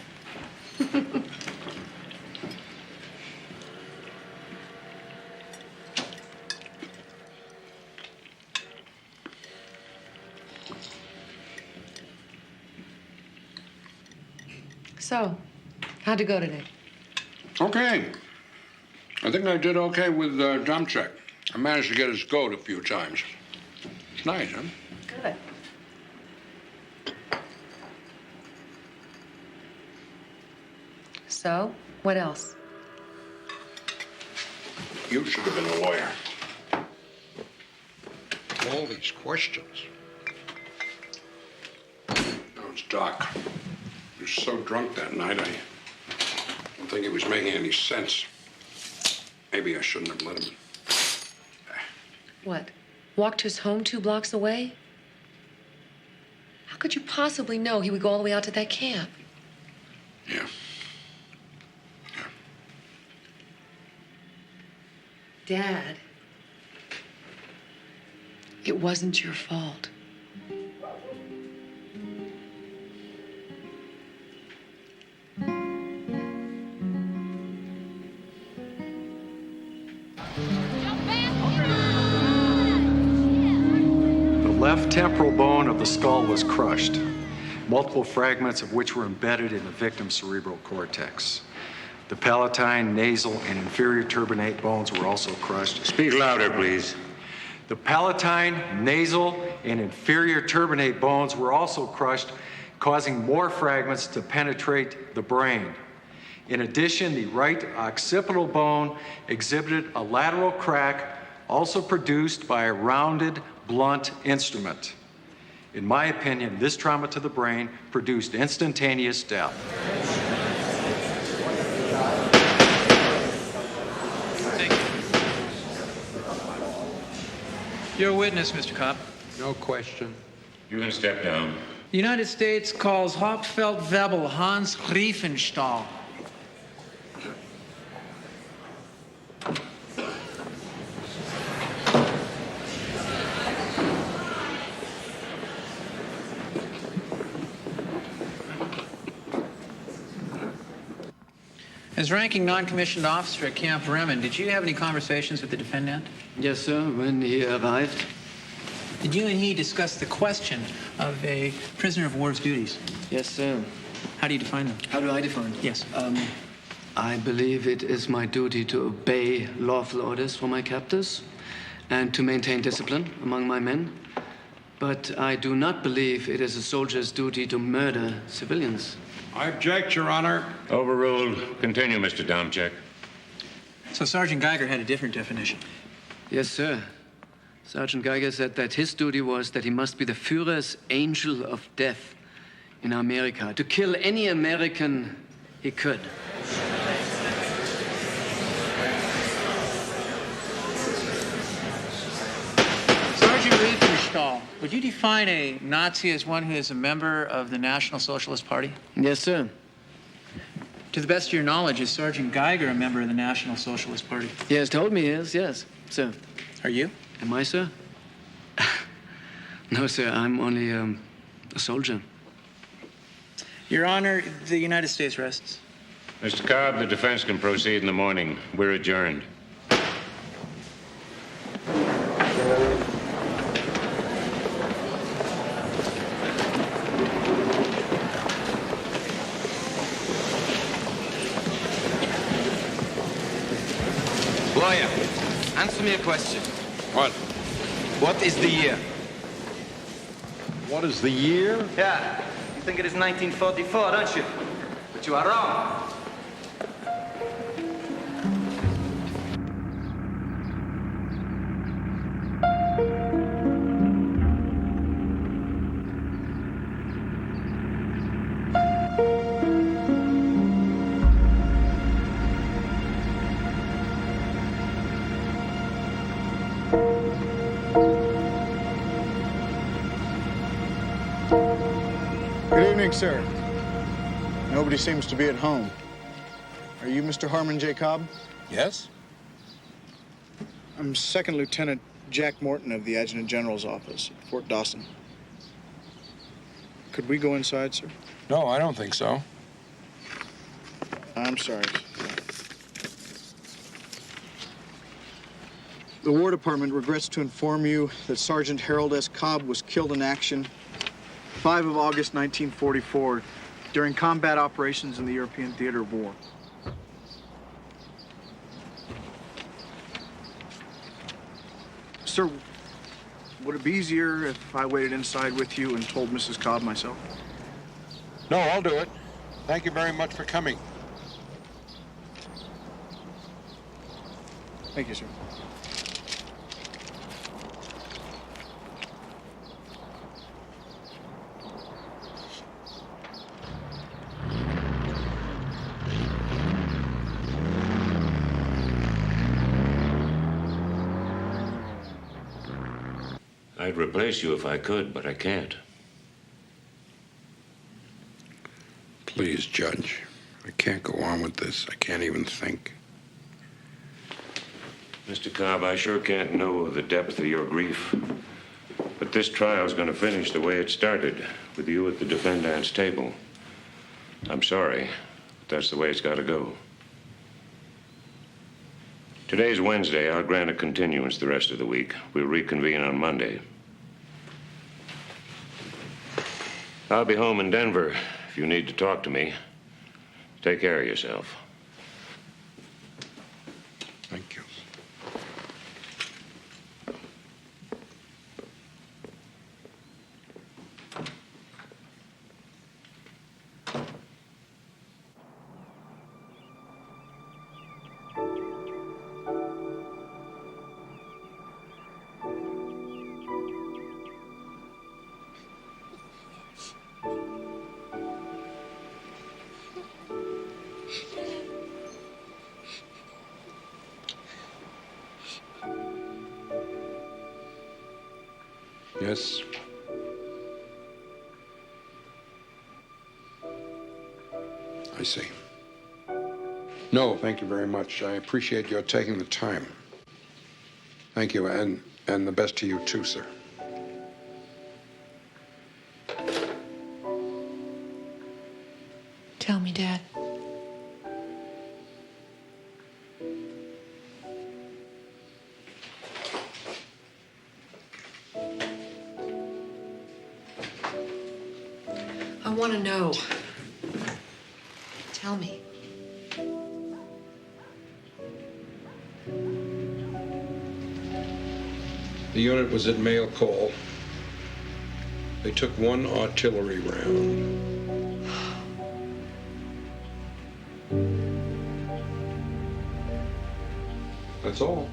So, how'd it go today? Okay. I think I did okay with Domchek. I managed to get his goat a few times. It's nice, huh? Good. So, what else? You should have been a lawyer. All these questions. That was Doc. He was so drunk that night, I don't think he was making any sense. Maybe I shouldn't have let him. What? Walked to his home 2 blocks away? How could you possibly know he would go all the way out to that camp? Yeah. Dad, it wasn't your fault. The left temporal bone of the skull was crushed, multiple fragments of which were embedded in the victim's cerebral cortex. The palatine, nasal, and inferior turbinate bones were also crushed. Speak louder, please. The palatine, nasal, and inferior turbinate bones were also crushed, causing more fragments to penetrate the brain. In addition, the right occipital bone exhibited a lateral crack, also produced by a rounded, blunt instrument. In my opinion, this trauma to the brain produced instantaneous death. You're a witness, Mr. Kopp. No question. You can step down. The United States calls Hauptfeldwebel Hans Riefenstahl. As ranking non-commissioned officer at Camp Bremen, did you have any conversations with the defendant? Yes, sir, when he arrived. Did you and he discuss the question of a prisoner of war's duties? Yes, sir. How do you define them? How do I define? Yes. I believe it is my duty to obey lawful orders from my captors and to maintain discipline among my men. But I do not believe it is a soldier's duty to murder civilians. I object, Your Honor. Overruled. Continue, Mr. Domchek. So Sergeant Geiger had a different definition? Yes, sir. Sergeant Geiger said that his duty was that he must be the Führer's angel of death in America, to kill any American he could. Sergeant Riefenstahl, would you define a Nazi as one who is a member of the National Socialist Party? Yes, sir. To the best of your knowledge, is Sergeant Geiger a member of the National Socialist Party? He has told me he is, yes, sir. Are you? Am I, sir? No, sir, I'm only a soldier. Your Honor, the United States rests. Mr. Cobb, the defense can proceed in the morning. We're adjourned. Lawyer, answer me a question. What? What is the year? What is the year? Yeah, you think it is 1944, don't you? But you are wrong. Good evening, sir. Nobody seems to be at home. Are you Mr. Harmon J. Cobb? Yes? I'm Second Lieutenant Jack Morton of the Adjutant General's office at Fort Dawson. Could we go inside, sir? No, I don't think so. I'm sorry. The War Department regrets to inform you that Sergeant Harold S. Cobb was killed in action 5 of August 1944 during combat operations in the European theater of war. Sir, would it be easier if I waited inside with you and told Mrs. Cobb myself? No, I'll do it. Thank you very much for coming. Thank you, sir. I'd replace you if I could, but I can't. Please, Judge. I can't go on with this. I can't even think. Mr. Cobb, I sure can't know the depth of your grief. But this trial's going to finish the way it started, with you at the defendant's table. I'm sorry, but that's the way it's got to go. Today's Wednesday. I'll grant a continuance the rest of the week. We'll reconvene on Monday. I'll be home in Denver if you need to talk to me. Take care of yourself. Thank you. Yes. I see. No, thank you very much. I appreciate your taking the time. Thank you, and the best to you too, sir. Tell me, Dad. I want to know. Tell me. The unit was at mail call. They took 1 artillery round. That's all.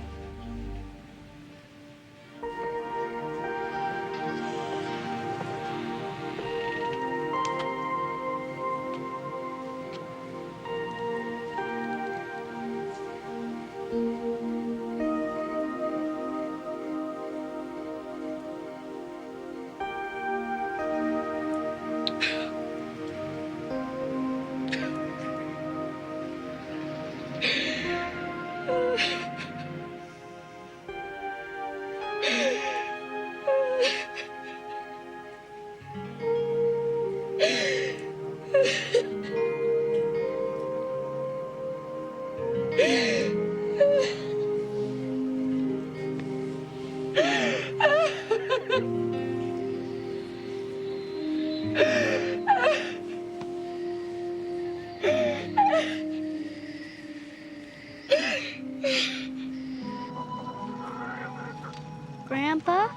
Grandpa?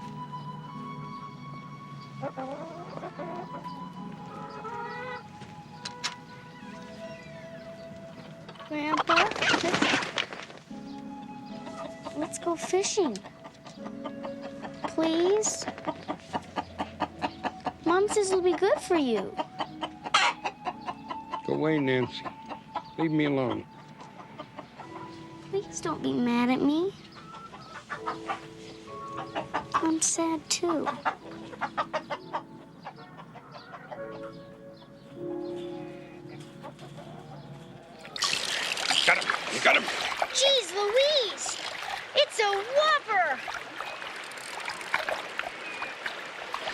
Grandpa, let's go fishing. Please? Mom says it'll be good for you. Go away, Nancy. Leave me alone. Please don't be mad at me. I'm sad too. Got him. Jeez Louise! It's a whopper!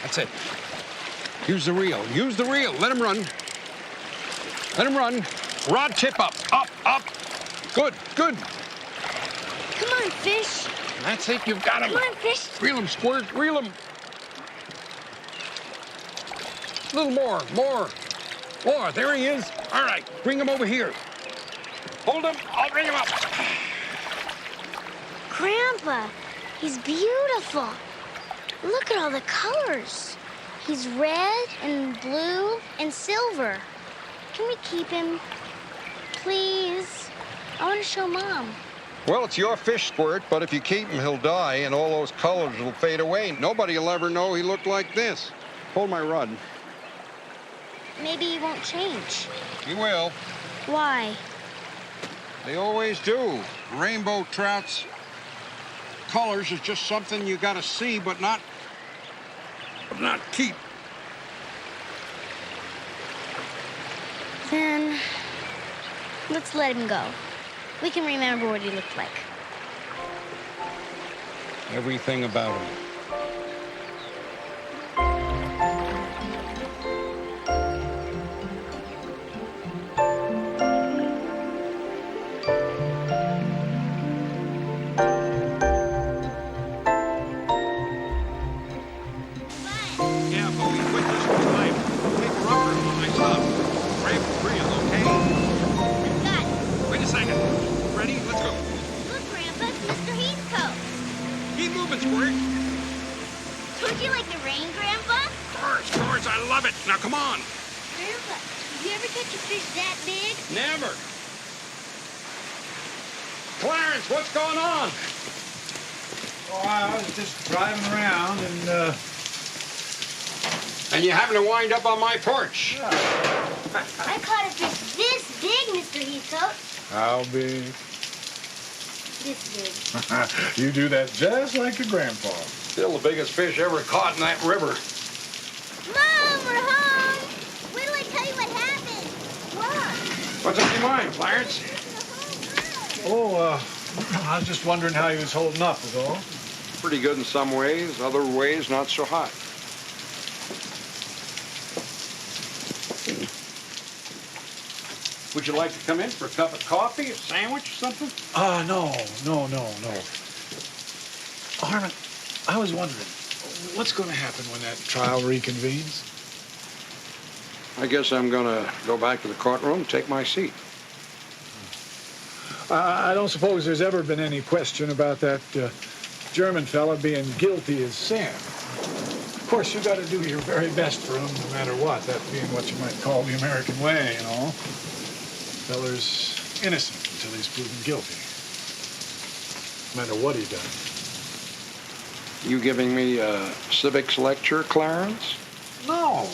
That's it. Use the reel. Use the reel. Let him run. Let him run. Rod tip up. Up, up. Good, good. Come on, fish. That's it. You've got him. Come on, fish. Reel him, Squirt. Reel him. A little more. More. More. There he is. All right. Bring him over here. Hold him. I'll bring him up. Grandpa, he's beautiful. Look at all the colors. He's red and blue and silver. Can we keep him? Please. I want to show Mom. Well, it's your fish, Squirt, but if you keep him, he'll die, and all those colors will fade away. Nobody will ever know he looked like this. Hold my rod. Maybe he won't change. He will. Why? They always do. Rainbow trouts. Colors is just something you gotta see, but not keep. Then, let's let him go. We can remember what he looked like. Everything about him. Yeah, but we quit this one time. Take a rubber on my stuff. Break real, okay? I've got it. Wait a second. Ready? Let's go. Look, Grandpa, it's Mr. Heathcote. Keep moving, Squirt. Don't you like the rain, Grandpa? Of course, I love it. Now, come on. Grandpa, have you ever catch a fish that big? Never. Clarence, what's going on? Oh, I was just driving around And you happen to wind up on my porch. I caught a fish this big, Mr. Heathcote. how big? This big. You do that just like your grandpa. Still the biggest fish ever caught in that river. Mom, we're home. Wait till I tell you what happened. What? What's on your mind, Clarence? Oh, I was just wondering how he was holding up, was all. Pretty good in some ways, other ways not so hot. Would you like to come in for a cup of coffee, a sandwich, or something? No. Harmon, I was wondering, what's going to happen when that trial reconvenes? I guess I'm going to go back to the courtroom and take my seat. I don't suppose there's ever been any question about that German fella being guilty as sin. Of course, you got to do your very best for him, no matter what. That being what you might call the American way, you know. Feller's innocent until he's proven guilty. No matter what he done. You giving me a civics lecture, Clarence? No.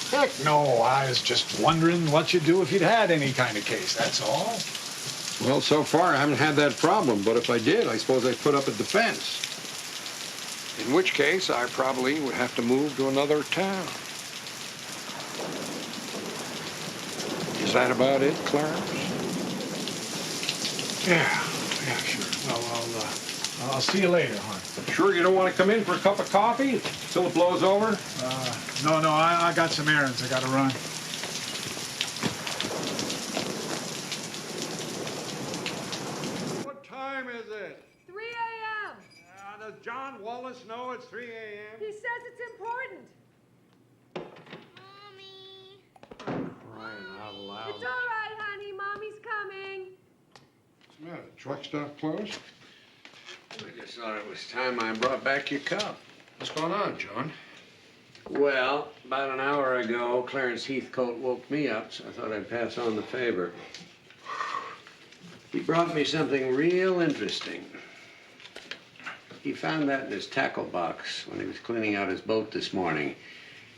Heck no. I was just wondering what you'd do if you'd had any kind of case, that's all. Well, so far I haven't had that problem, but if I did, I suppose I'd put up a defense. In which case, I probably would have to move to another town. Is that about it, Clarence? Yeah, sure. Well, I'll see you later, hon. Sure you don't want to come in for a cup of coffee till it blows over? No, I got some errands I got to run. What time is it? 3 a.m. Does John Wallace know it's 3 a.m.? He says it's important. Crying out loud. It's all right, honey. Mommy's coming. What's the matter? Truck stop closed? I just thought it was time I brought back your cup. What's going on, John? Well, about an hour ago, Clarence Heathcote woke me up, so I thought I'd pass on the favor. He brought me something real interesting. He found that in his tackle box when he was cleaning out his boat this morning.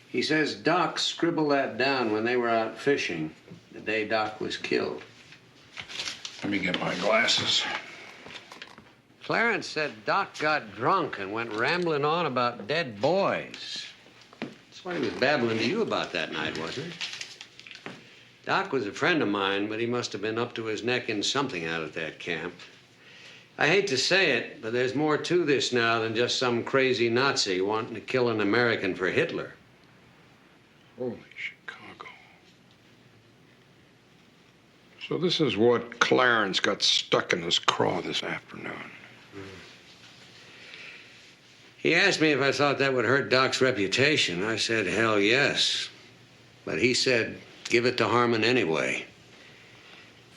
He says Doc scribbled that down when they were out fishing, the day Doc was killed. Let me get my glasses. Clarence said Doc got drunk and went rambling on about dead boys. That's what he was babbling to you about that night, wasn't it? Doc was a friend of mine, but he must have been up to his neck in something out at that camp. I hate to say it, but there's more to this now than just some crazy Nazi wanting to kill an American for Hitler. Holy Chicago. So this is what Clarence got stuck in his craw this afternoon. He asked me if I thought that would hurt Doc's reputation. I said, hell yes. But he said, give it to Harmon anyway.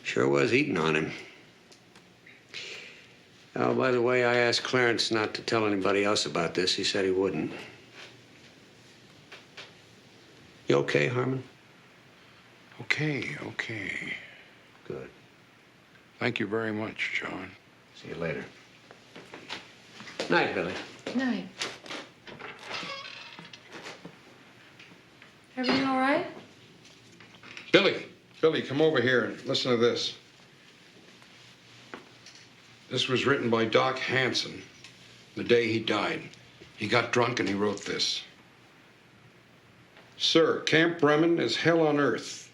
Sure was eating on him. Oh, by the way, I asked Clarence not to tell anybody else about this. He said he wouldn't. You okay, Harmon? Okay. Good. Thank you very much, John. See you later. Night, Billy. Good night. Everything all right? Billy, come over here and listen to this. This was written by Doc Hansen the day he died. He got drunk and he wrote this. Sir, Camp Bremen is hell on earth,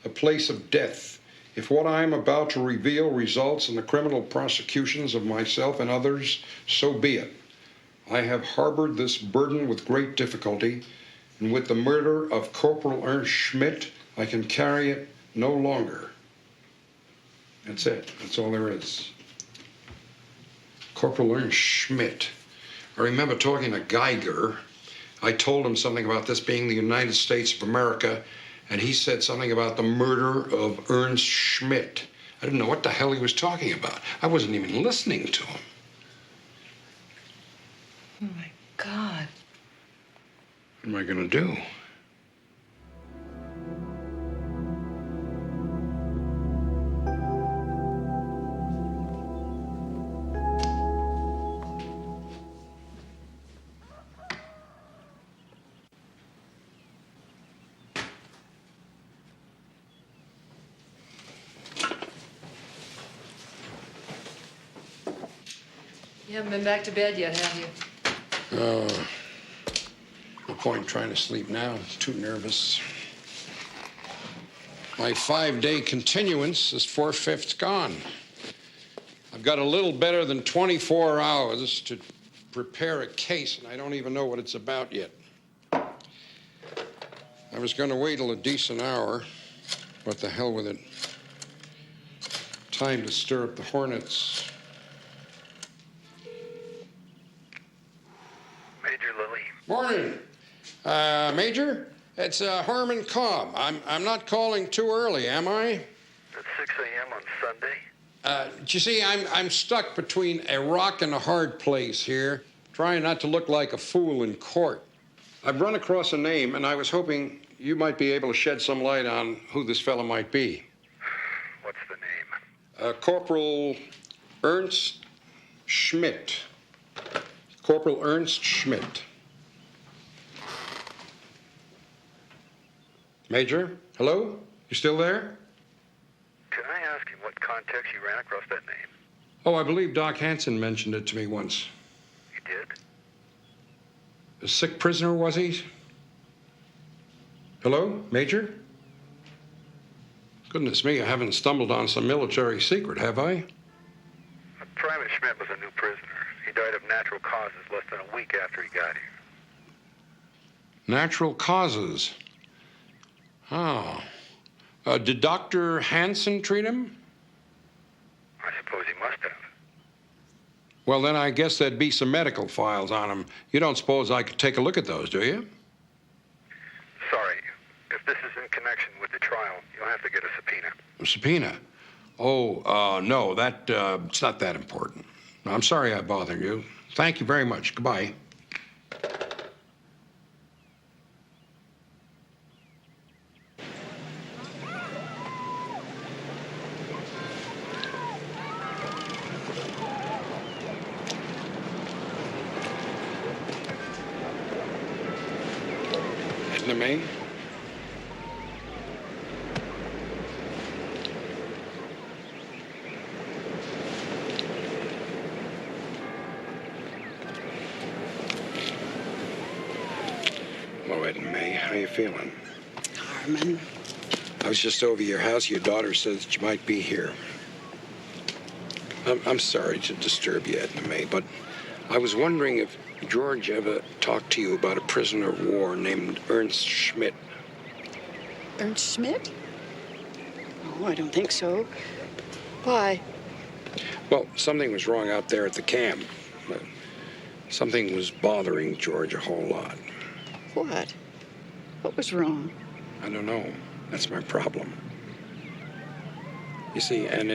a place of death. If what I am about to reveal results in the criminal prosecutions of myself and others, so be it. I have harbored this burden with great difficulty, and with the murder of Corporal Ernst Schmidt, I can carry it no longer. That's it. That's all there is. Corporal Ernst Schmidt. I remember talking to Geiger. I told him something about this being the United States of America, and he said something about the murder of Ernst Schmidt. I didn't know what the hell he was talking about. I wasn't even listening to him. Oh, my God. What am I going to do? You haven't been back to bed yet, have you? No point trying to sleep now. I'm too nervous. My 5-day continuance is 4/5 gone. I've got a little better than 24 hours to prepare a case, and I don't even know what it's about yet. I was going to wait till a decent hour, but the hell with it. Time to stir up the hornets. Major Lilly. Morning. Major, it's Harmon Cobb. I'm not calling too early, am I? At 6 a.m. on Sunday? You see, I'm stuck between a rock and a hard place here, trying not to look like a fool in court. I've run across a name, and I was hoping you might be able to shed some light on who this fellow might be. What's the name? Corporal Ernst Schmidt. Corporal Ernst Schmidt. Major, hello? You still there? Can I ask in what context you ran across that name? Oh, I believe Doc Hansen mentioned it to me once. You did? A sick prisoner, was he? Hello, Major? Goodness me, I haven't stumbled on some military secret, have I? Private Schmidt was a new prisoner. He died of natural causes less than a week after he got here. Natural causes. Oh. Did Dr. Hansen treat him? I suppose he must have. Well, then I guess there'd be some medical files on him. You don't suppose I could take a look at those, do you? Sorry. If this is in connection with the trial, you'll have to get a subpoena. A subpoena? Oh, no, it's not that important. I'm sorry I bothered you. Thank you very much. Goodbye. Edna May? Hello, Edna May. How you feeling? Harmon. I was just over your house. Your daughter says that you might be here. I'm sorry to disturb you, Edna May, but I was wondering if George ever talked to you about a prisoner of war named Ernst Schmidt. Ernst Schmidt? Oh, I don't think so. Why? Well, something was wrong out there at the camp. Something was bothering George a whole lot. What? What was wrong? I don't know. That's my problem. You see, and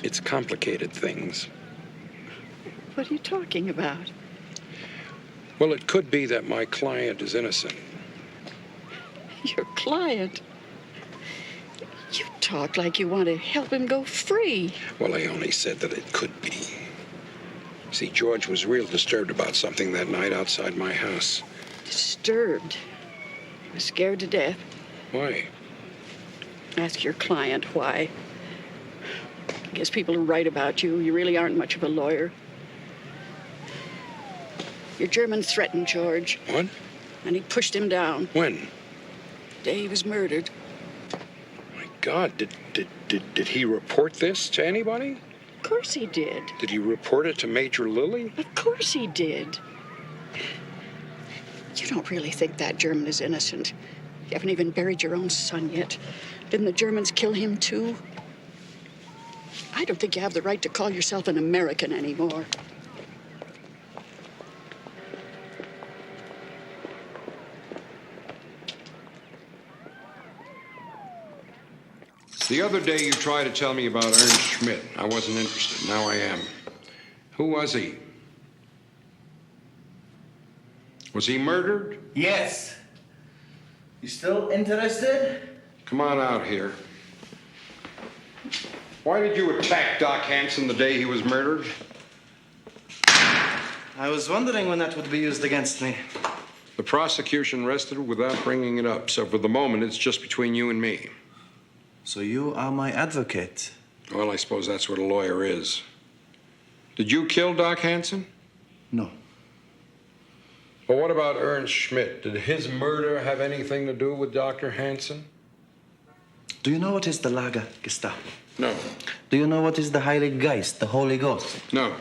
it's complicated things. What are you talking about? Well, it could be that my client is innocent. Your client? You talk like you want to help him go free. Well, I only said that it could be. See, George was real disturbed about something that night outside my house. Disturbed? He was scared to death. Why? Ask your client why. I guess people who write about you, you really aren't much of a lawyer. Your German threatened George. What? And he pushed him down. When? The day he was murdered. My God, did he report this to anybody? Of course he did. Did he report it to Major Lilly? Of course he did. You don't really think that German is innocent. You haven't even buried your own son yet. Didn't the Germans kill him too? I don't think you have the right to call yourself an American anymore. The other day you tried to tell me about Ernst Schmidt. I wasn't interested. Now I am. Who was he? Was he murdered? Yes. You still interested? Come on out here. Why did you attack Doc Hansen the day he was murdered? I was wondering when that would be used against me. The prosecution rested without bringing it up, so for the moment it's just between you and me. So you are my advocate? Well, I suppose that's what a lawyer is. Did you kill Doc Hansen? No. Well, what about Ernst Schmidt? Did his murder have anything to do with Dr. Hansen? Do you know what is the Lager Gestapo? No. Do you know what is the Heilige Geist, the Holy Ghost? No.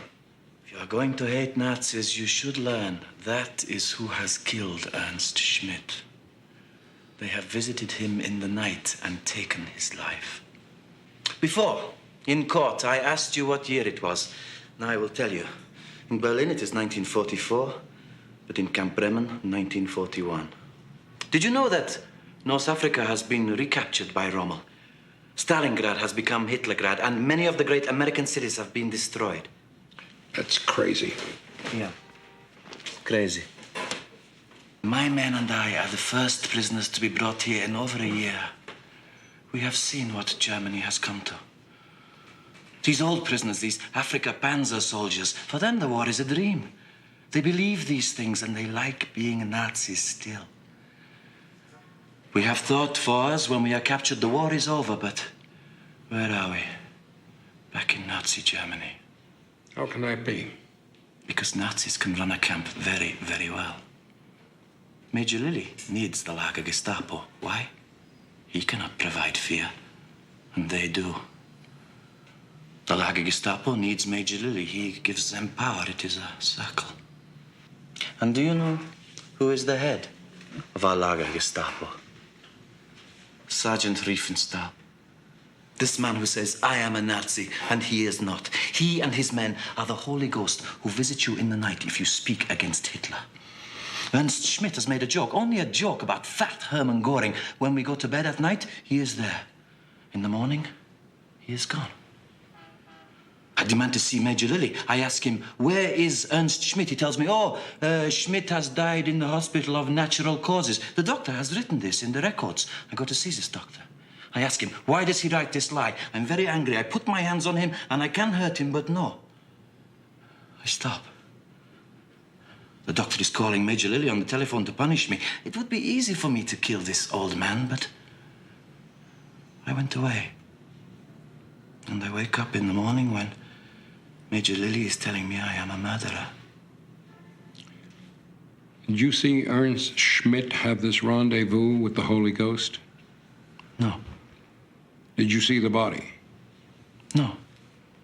If you are going to hate Nazis, you should learn that is who has killed Ernst Schmidt. They have visited him in the night and taken his life. Before, in court, I asked you what year it was. Now I will tell you. In Berlin, it is 1944, but in Camp Bremen, 1941. Did you know that North Africa has been recaptured by Rommel? Stalingrad has become Hitlergrad, and many of the great American cities have been destroyed. That's crazy. Yeah, crazy. My men and I are the first prisoners to be brought here in over a year. We have seen what Germany has come to. These old prisoners, these Afrika Panzer soldiers, for them the war is a dream. They believe these things and they like being Nazis still. We have thought for us when we are captured the war is over, but where are we? Back in Nazi Germany. How can that be? Because Nazis can run a camp very, very well. Major Lilly needs the Lager Gestapo. Why? He cannot provide fear, and they do. The Lager Gestapo needs Major Lilly. He gives them power. It is a circle. And do you know who is the head of our Lager Gestapo? Sergeant Riefenstahl. This man who says, I am a Nazi, and he is not. He and his men are the Holy Ghost who visit you in the night if you speak against Hitler. Ernst Schmidt has made a joke, only a joke, about fat Hermann Göring. When we go to bed at night, he is there. In the morning, he is gone. I demand to see Major Lilly. I ask him, where is Ernst Schmidt? He tells me, Schmidt has died in the hospital of natural causes. The doctor has written this in the records. I go to see this doctor. I ask him, why does he write this lie? I'm very angry. I put my hands on him, and I can hurt him, but no. I stop. The doctor is calling Major Lilly on the telephone to punish me. It would be easy for me to kill this old man, but I went away. And I wake up in the morning when Major Lilly is telling me I am a murderer. Did you see Ernst Schmidt have this rendezvous with the Holy Ghost? No. Did you see the body? No.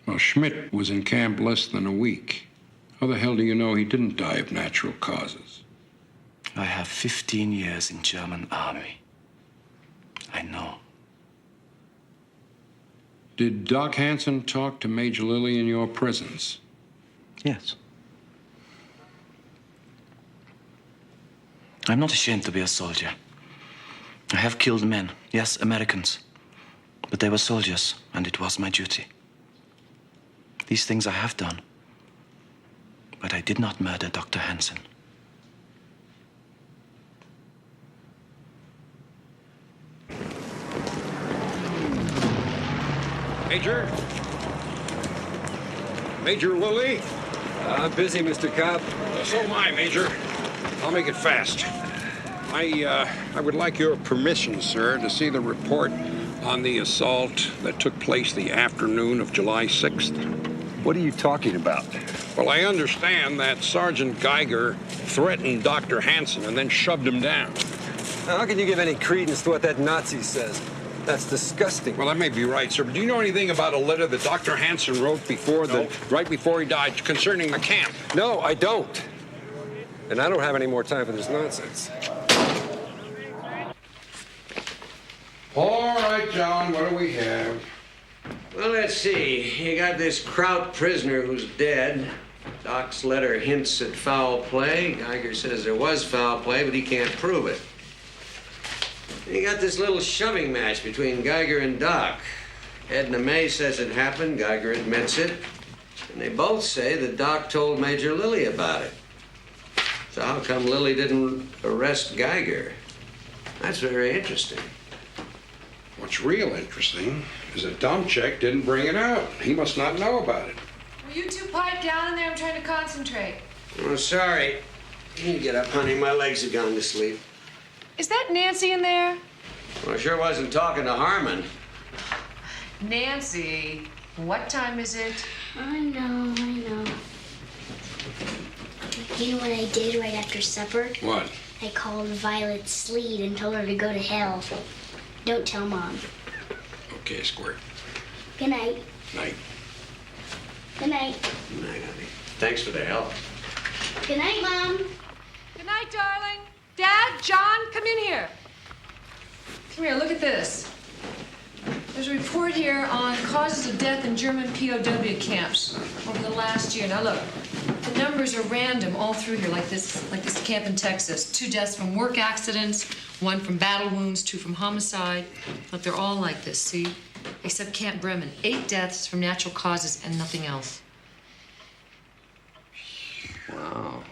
Well, Schmidt was in camp less than a week. How the hell do you know he didn't die of natural causes? I have 15 years in German army. I know. Did Doc Hansen talk to Major Lilly in your presence? Yes. I'm not ashamed to be a soldier. I have killed men, yes, Americans. But they were soldiers, and it was my duty. These things I have done. But I did not murder Dr. Hansen. Major? Major Lilly? I'm busy, Mr. Cobb. So am I, Major. I'll make it fast. I would like your permission, sir, to see the report on the assault that took place the afternoon of July 6th. What are you talking about? Well, I understand that Sergeant Geiger threatened Dr. Hansen and then shoved him down. Now, how can you give any credence to what that Nazi says? That's disgusting. Well, that may be right, sir, but do you know anything about a letter that Dr. Hansen wrote right before he died concerning the camp? No, I don't. And I don't have any more time for this nonsense. All right, John, what do we have? Well, let's see. You got this Kraut prisoner who's dead. Doc's letter hints at foul play. Geiger says there was foul play, but he can't prove it. You got this little shoving match between Geiger and Doc. Edna May says it happened. Geiger admits it. And they both say that Doc told Major Lilly about it. So how come Lilly didn't arrest Geiger? That's very interesting. What's real interesting is that Domchek didn't bring it out. He must not know about it. Will you two pipe down in there? I'm trying to concentrate. Oh, sorry. You can get up, honey. My legs have gone to sleep. Is that Nancy in there? Well, I sure wasn't talking to Harmon. Nancy, what time is it? I know. You know what I did right after supper? What? I called Violet Sleet and told her to go to hell. Don't tell Mom. Okay, Squirt. Good night. Night. Good night. Good night, honey. Thanks for the help. Good night, Mom. Good night, darling. Dad, John, come in here. Come here, look at this. There's a report here on causes of death in German POW camps over the last year. Now look, the numbers are random all through here, like this camp in Texas. 2 deaths from work accidents, 1 from battle wounds, 2 from homicide. But they're all like this, see? Except Camp Bremen. 8 deaths from natural causes and nothing else. Wow.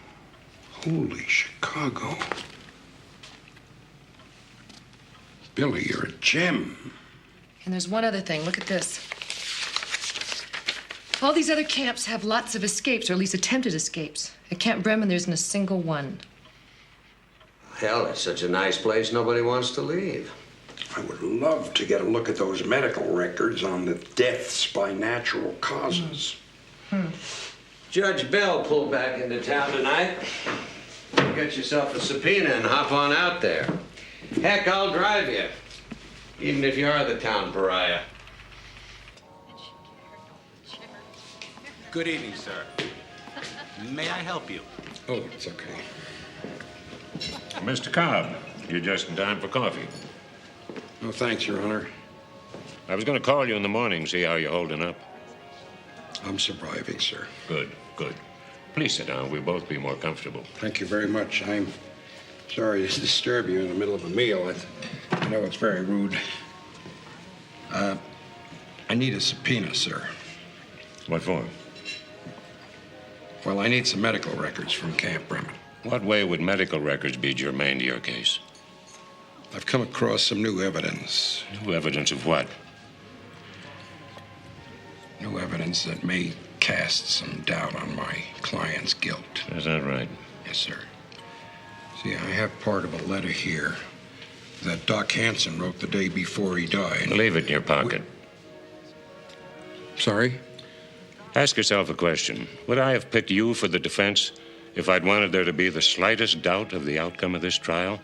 Holy Chicago. Billy, you're a gem. And there's one other thing. Look at this. All these other camps have lots of escapes, or at least attempted escapes. At Camp Bremen, there isn't a single one. Hell, it's such a nice place, nobody wants to leave. I would love to get a look at those medical records on the deaths by natural causes. Judge Bell pulled back into town tonight. Get yourself a subpoena and hop on out there. Heck, I'll drive you, even if you are the town pariah. Good evening, sir. May I help you? Oh, it's okay. Mr. Cobb, you're just in time for coffee. No, thanks, Your Honor. I was going to call you in the morning, see how you're holding up. I'm surviving, sir. Good, good. Please sit down. We'll both be more comfortable. Thank you very much. I'm sorry to disturb you in the middle of a meal. I know it's very rude. I need a subpoena, sir. What for? Well, I need some medical records from Camp Bremen. What way would medical records be germane to your case? I've come across some new evidence. New evidence of what? New evidence that may cast some doubt on my client's guilt. Is that right? Yes, sir. See, I have part of a letter here that Doc Hansen wrote the day before he died. Leave it in your pocket. Sorry? Ask yourself a question. Would I have picked you for the defense if I'd wanted there to be the slightest doubt of the outcome of this trial?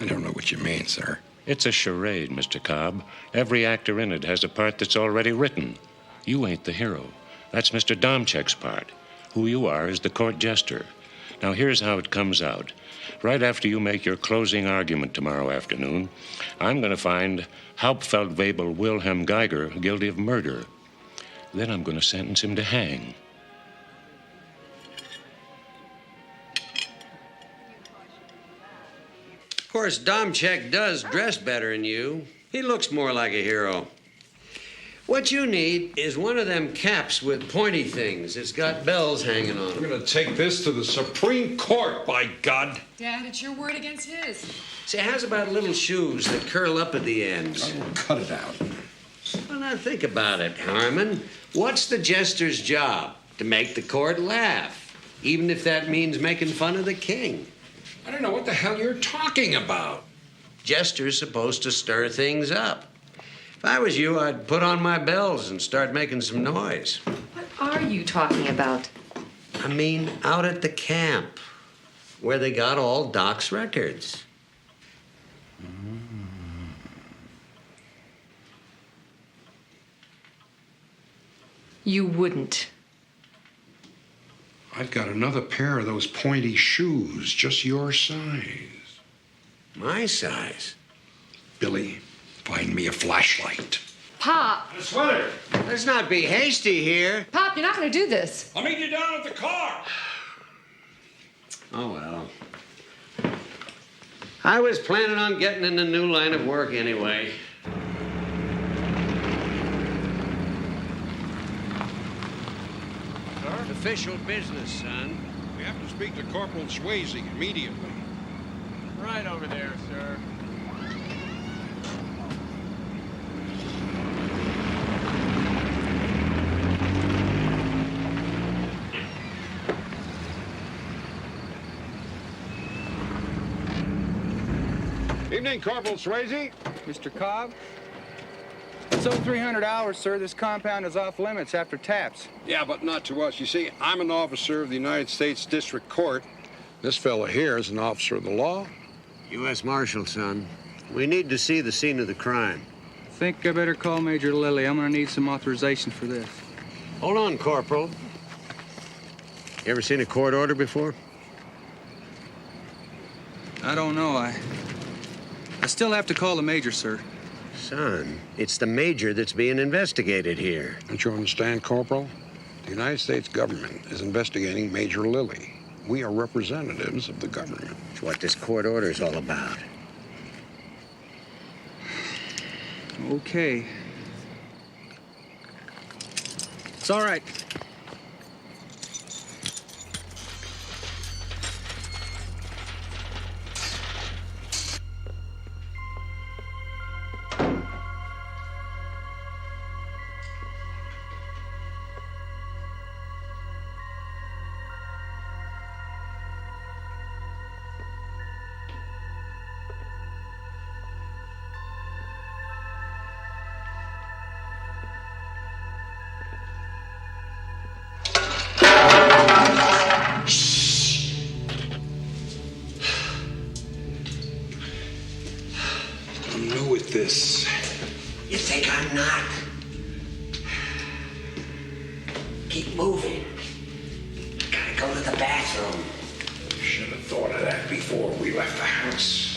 I don't know what you mean, sir. It's a charade, Mr. Cobb. Every actor in it has a part that's already written. You ain't the hero. That's Mr. Domchek's part. Who you are is the court jester. Now, here's how it comes out. Right after you make your closing argument tomorrow afternoon, I'm going to find Hauptfeldwebel Wilhelm Geiger guilty of murder. Then I'm going to sentence him to hang. Of course, Domchek does dress better than you. He looks more like a hero. What you need is one of them caps with pointy things. It's got bells hanging on them. We're going to take this to the Supreme Court, by God. Dad, it's your word against his. See, how's about little shoes that curl up at the ends? Oh, cut it out. Well, now think about it, Harmon. What's the jester's job? To make the court laugh, even if that means making fun of the king. I don't know what the hell you're talking about. Jester's supposed to stir things up. If I was you, I'd put on my bells and start making some noise. What are you talking about? I mean, out at the camp, where they got all Doc's records. You wouldn't. I've got another pair of those pointy shoes, just your size. My size? Billy, find me a flashlight. Pop! A sweater. Let's not be hasty here. Pop, you're not going to do this. I'll meet you down at the car. Oh, well. I was planning on getting in a new line of work anyway. Official business, son. We have to speak to Corporal Swayze immediately. Right over there, sir. Evening, Corporal Swayze. Mr. Cobb? It's over 300 hours, sir. This compound is off limits after taps. Yeah, but not to us. You see, I'm an officer of the United States District Court. This fella here is an officer of the law. U.S. Marshal, son. We need to see the scene of the crime. I think I better call Major Lilly. I'm going to need some authorization for this. Hold on, Corporal. You ever seen a court order before? I don't know. I still have to call the Major, sir. Son, it's the Major that's being investigated here. Don't you understand, Corporal? The United States government is investigating Major Lilly. We are representatives of the government. It's what this court order is all about. Okay. It's all right. This. You think I'm not? Keep moving. Gotta go to the bathroom. Should have thought of that before we left the house.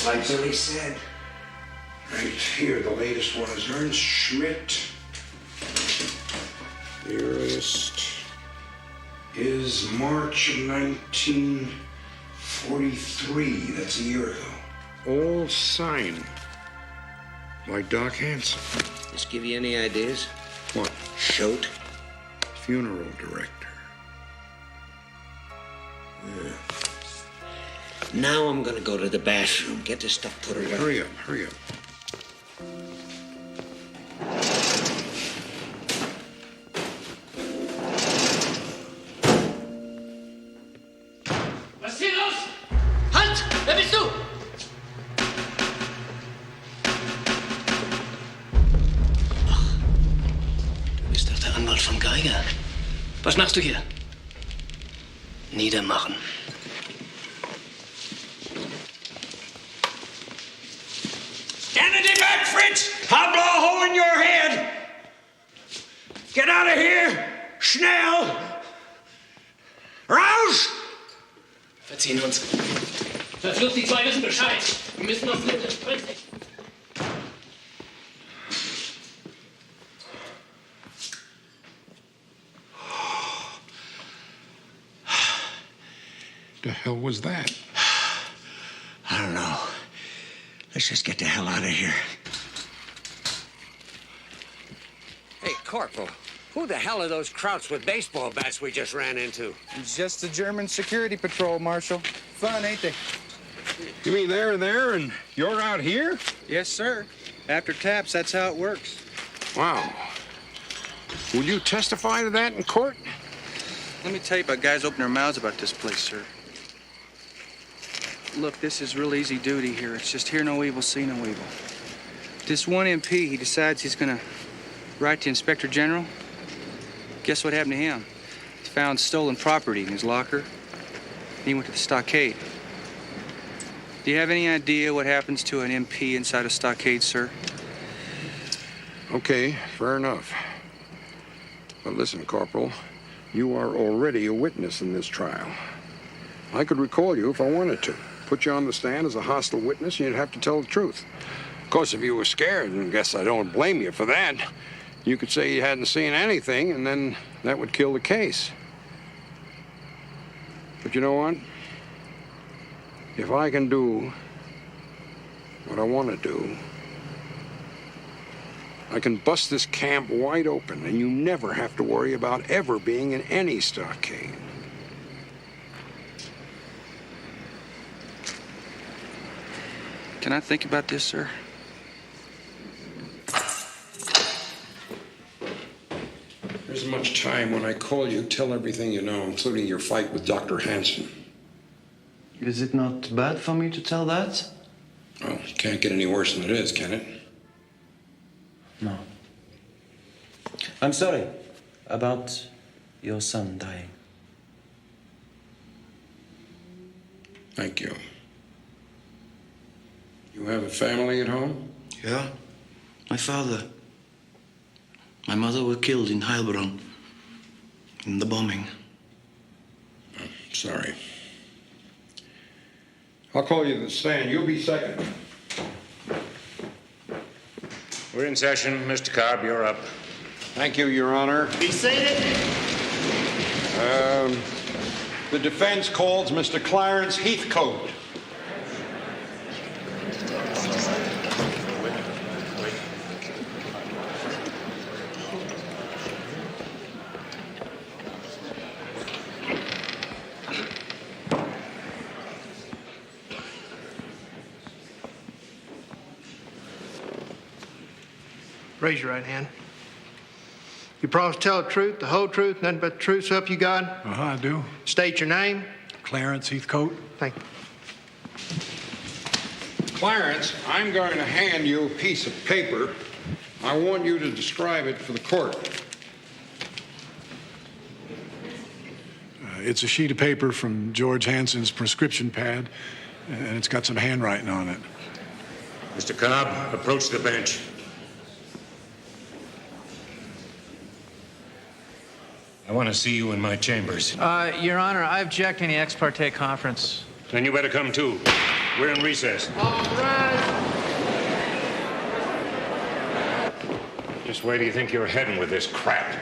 Like Billy said. Right here, the latest one is Ernst Schmidt. The earliest is March of 1943. That's a year ago. All signed by Doc Hansen. This give you any ideas? What? Shoot. Funeral director. Yeah. Now I'm gonna go to the bathroom. Get this stuff put away. Hurry up, hurry up. Was ist hier los? Halt! Wer bist du? Ach, du bist doch der Anwalt von Geiger. Was machst du hier? Niedermachen. Stand in the back, Fritz! I'll blow a hole in your head! Get out of here! Schnell! Raus! Verziehen uns. Verflucht, die zwei wissen Bescheid. Wir müssen uns mit sprechen. The hell was that? I don't know. Let's just get the hell out of here. Hey, Corporal, who the hell are those krauts with baseball bats we just ran into? It's just the German security patrol, Marshal. Fun, ain't they? You mean they're there and you're out here? Yes, sir. After taps, that's how it works. Wow. Will you testify to that in court? Let me tell you about guys opening their mouths about this place, sir. Look, this is real easy duty here. It's just hear no evil, see no evil. This one MP, he decides he's gonna write to Inspector General. Guess what happened to him? He found stolen property in his locker. He went to the stockade. Do you have any idea what happens to an MP inside a stockade, sir? Okay, fair enough. But listen, Corporal, you are already a witness in this trial. I could recall you if I wanted to. Put you on the stand as a hostile witness, and you'd have to tell the truth. Of course, if you were scared, and I guess I don't blame you for that, you could say you hadn't seen anything, and then that would kill the case. But you know what? If I can do what I want to do, I can bust this camp wide open, and you never have to worry about ever being in any stockade. Can I think about this, sir? There isn't much time. When I call you, tell everything you know, including your fight with Dr. Hansen. Is it not bad for me to tell that? Well, it can't get any worse than it is, can it? No. I'm sorry about your son dying. Thank you. You have a family at home? Yeah. My father. My mother were killed in Heilbronn. In the bombing. Oh, sorry. I'll call you to the stand. You'll be second. We're in session. Mr. Cobb, you're up. Thank you, Your Honor. Be seated. The defense calls Mr. Clarence Heathcote. Raise your right hand. You promise to tell the truth, the whole truth, nothing but the truth, so help you God? Uh-huh, I do. State your name. Clarence Heathcote. Thank you. Clarence, I'm going to hand you a piece of paper. I want you to describe it for the court. It's a sheet of paper from George Hansen's prescription pad, and it's got some handwriting on it. Mr. Cobb, approach the bench. I want to see you in my chambers. Your Honor, I object to any ex parte conference. Then you better come too. We're in recess. All right. Just where do you think you're heading with this crap?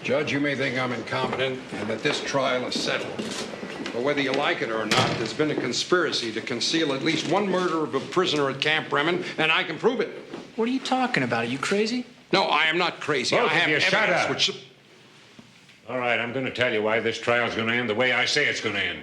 Judge, you may think I'm incompetent and that this trial is settled. But whether you like it or not, there's been a conspiracy to conceal at least one murder of a prisoner at Camp Bremen, and I can prove it. What are you talking about? Are you crazy? No, I am not crazy. Both I have of you, shut evidence up. which... All right, I'm going to tell you why this trial's going to end the way I say it's going to end.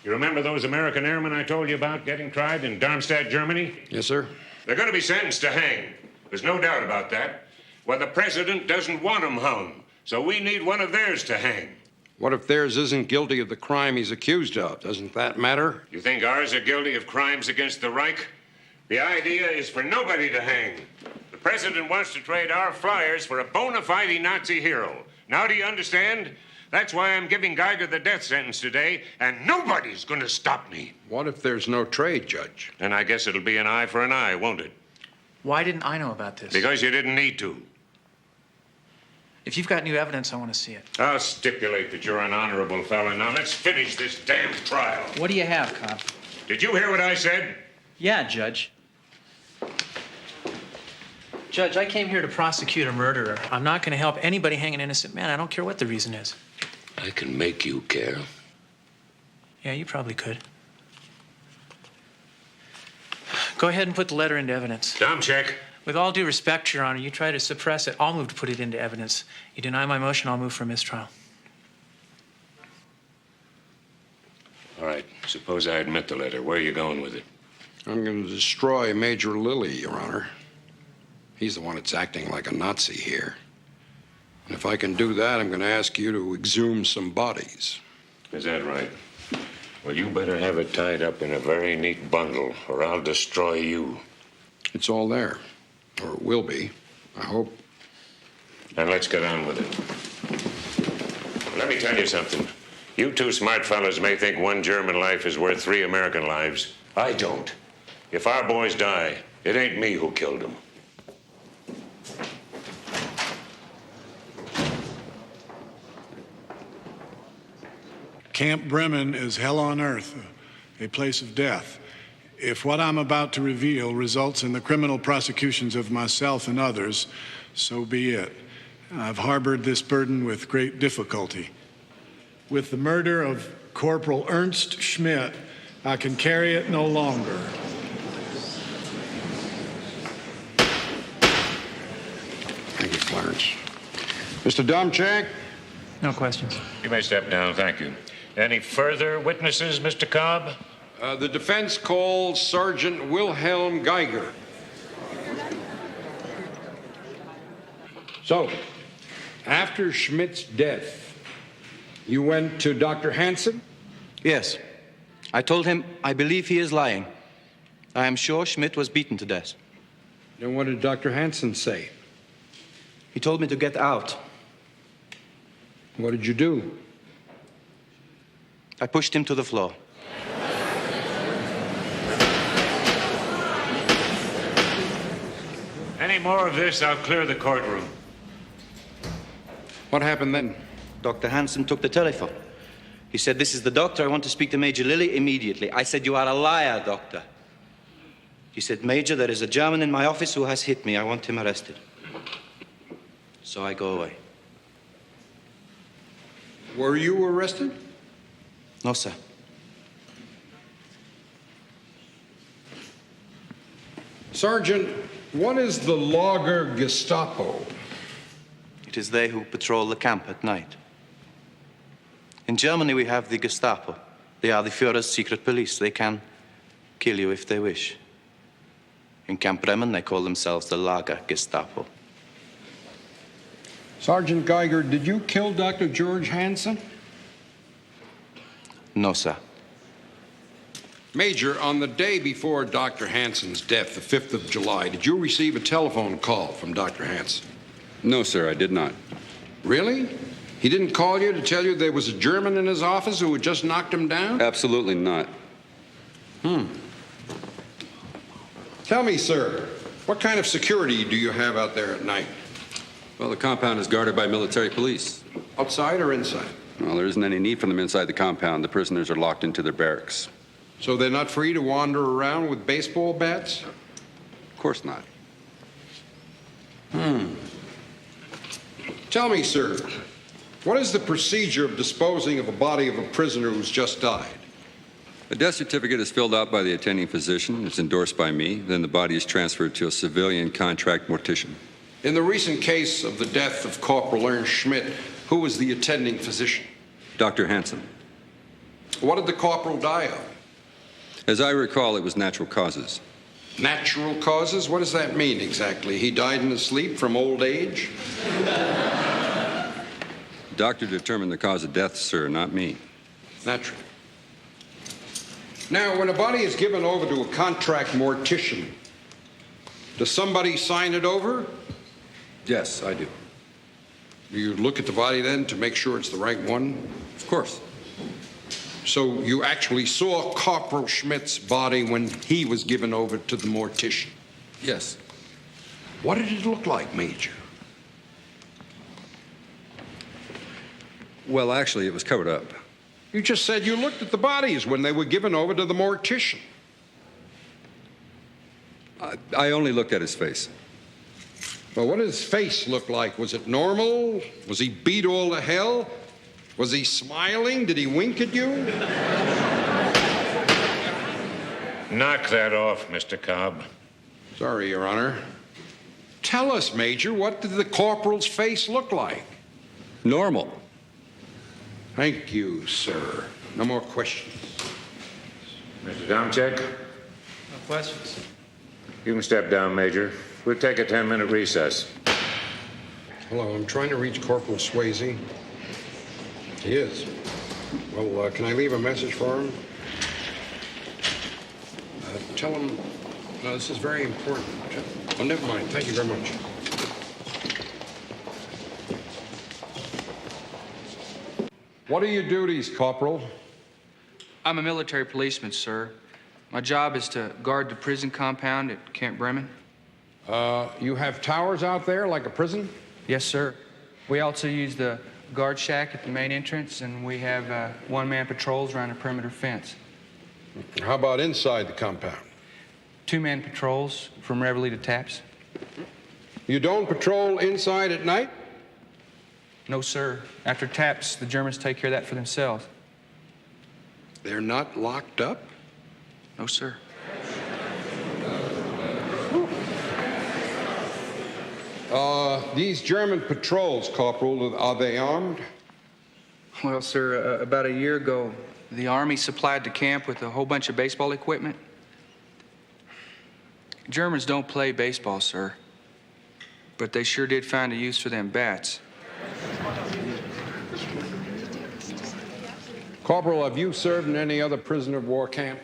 You remember those American airmen I told you about getting tried in Darmstadt, Germany? Yes, sir. They're going to be sentenced to hang. There's no doubt about that. Well, the president doesn't want them hung, so we need one of theirs to hang. What if theirs isn't guilty of the crime he's accused of? Doesn't that matter? You think ours are guilty of crimes against the Reich? The idea is for nobody to hang. The president wants to trade our flyers for a bona fide Nazi hero. Now do you understand? That's why I'm giving Geiger the death sentence today, and nobody's going to stop me. What if there's no trade, Judge? Then I guess it'll be an eye for an eye, won't it? Why didn't I know about this? Because you didn't need to. If you've got new evidence, I want to see it. I'll stipulate that you're an honorable fellow. Now let's finish this damn trial. What do you have, Cobb? Did you hear what I said? Yeah, Judge. Judge, I came here to prosecute a murderer. I'm not going to help anybody hang an innocent man. I don't care what the reason is. I can make you care. Yeah, you probably could. Go ahead and put the letter into evidence. Dumb check. With all due respect, Your Honor, you try to suppress it, I'll move to put it into evidence. You deny my motion, I'll move for mistrial. All right. Suppose I admit the letter. Where are you going with it? I'm going to destroy Major Lilly, Your Honor. He's the one that's acting like a Nazi here. And if I can do that, I'm going to ask you to exhume some bodies. Is that right? Well, you better have it tied up in a very neat bundle, or I'll destroy you. It's all there. Or it will be, I hope. And let's get on with it. Let me tell you something. You two smart fellas may think one German life is worth 3 American lives. I don't. If our boys die, it ain't me who killed them. Camp Bremen is hell on earth, a place of death. If what I'm about to reveal results in the criminal prosecutions of myself and others, so be it. I've harbored this burden with great difficulty. With the murder of Corporal Ernst Schmidt, I can carry it no longer. Thank you, Clarence. Mr. Domchak? No questions. You may step down, thank you. Any further witnesses, Mr. Cobb? The defense calls Sergeant Wilhelm Geiger. So, after Schmidt's death, you went to Dr. Hansen? Yes. I told him I believe he is lying. I am sure Schmidt was beaten to death. Then what did Dr. Hansen say? He told me to get out. What did you do? I pushed him to the floor. Any more of this, I'll clear the courtroom. What happened then? Dr. Hansen took the telephone. He said, "This is the doctor. I want to speak to Major Lilly immediately." I said, "You are a liar, doctor." He said, "Major, there is a German in my office who has hit me. I want him arrested." So I go away. Were you arrested? No, sir. Sergeant, what is the Lager Gestapo? It is they who patrol the camp at night. In Germany, we have the Gestapo. They are the Führer's secret police. They can kill you if they wish. In Camp Bremen, they call themselves the Lager Gestapo. Sergeant Geiger, did you kill Dr. George Hansen? No, sir. Major, on the day before Dr. Hansen's death, the 5th of July, did you receive a telephone call from Dr. Hansen? No, sir, I did not. Really? He didn't call you to tell you there was a German in his office who had just knocked him down? Absolutely not. Tell me, sir, what kind of security do you have out there at night? Well, the compound is guarded by military police. Outside or inside? Well, there isn't any need for them inside the compound. The prisoners are locked into their barracks. So they're not free to wander around with baseball bats? Of course not. Tell me, sir, what is the procedure of disposing of a body of a prisoner who's just died? A death certificate is filled out by the attending physician. It's endorsed by me. Then the body is transferred to a civilian contract mortician. In the recent case of the death of Corporal Ernst Schmidt, who was the attending physician? Dr. Hansen. What did the corporal die of? As I recall, it was natural causes. Natural causes? What does that mean exactly? He died in his sleep from old age? Doctor determined the cause of death, sir, not me. Natural. Now, when a body is given over to a contract mortician, does somebody sign it over? Yes, I do. Do you look at the body then to make sure it's the right one? Of course. So you actually saw Corporal Schmidt's body when he was given over to the mortician? Yes. What did it look like, Major? Well, actually, it was covered up. You just said you looked at the bodies when they were given over to the mortician. I only looked at his face. Well, what did his face look like? Was it normal? Was he beat all to hell? Was he smiling? Did he wink at you? Knock that off, Mr. Cobb. Sorry, Your Honor. Tell us, Major, what did the corporal's face look like? Normal. Thank you, sir. No more questions. Mr. Domchek? No questions. You can step down, Major. We'll take a 10-minute recess. Hello, I'm trying to reach Corporal Swayze. He is. Well, can I leave a message for him? Tell him... No, this is very important. Oh, never mind. Thank you very much. What are your duties, Corporal? I'm a military policeman, sir. My job is to guard the prison compound at Camp Bremen. You have towers out there like a prison? Yes, sir. We also use the guard shack at the main entrance, and we have one-man patrols around the perimeter fence. How about inside the compound? Two-man patrols from Reveille to Taps. You don't patrol inside at night? No, sir. After Taps, the Germans take care of that for themselves. They're not locked up? No, sir. These German patrols, Corporal, are they armed? Well, sir, about a year ago, the Army supplied the camp with a whole bunch of baseball equipment. Germans don't play baseball, sir, but they sure did find a use for them bats. Corporal, have you served in any other prisoner of war camp?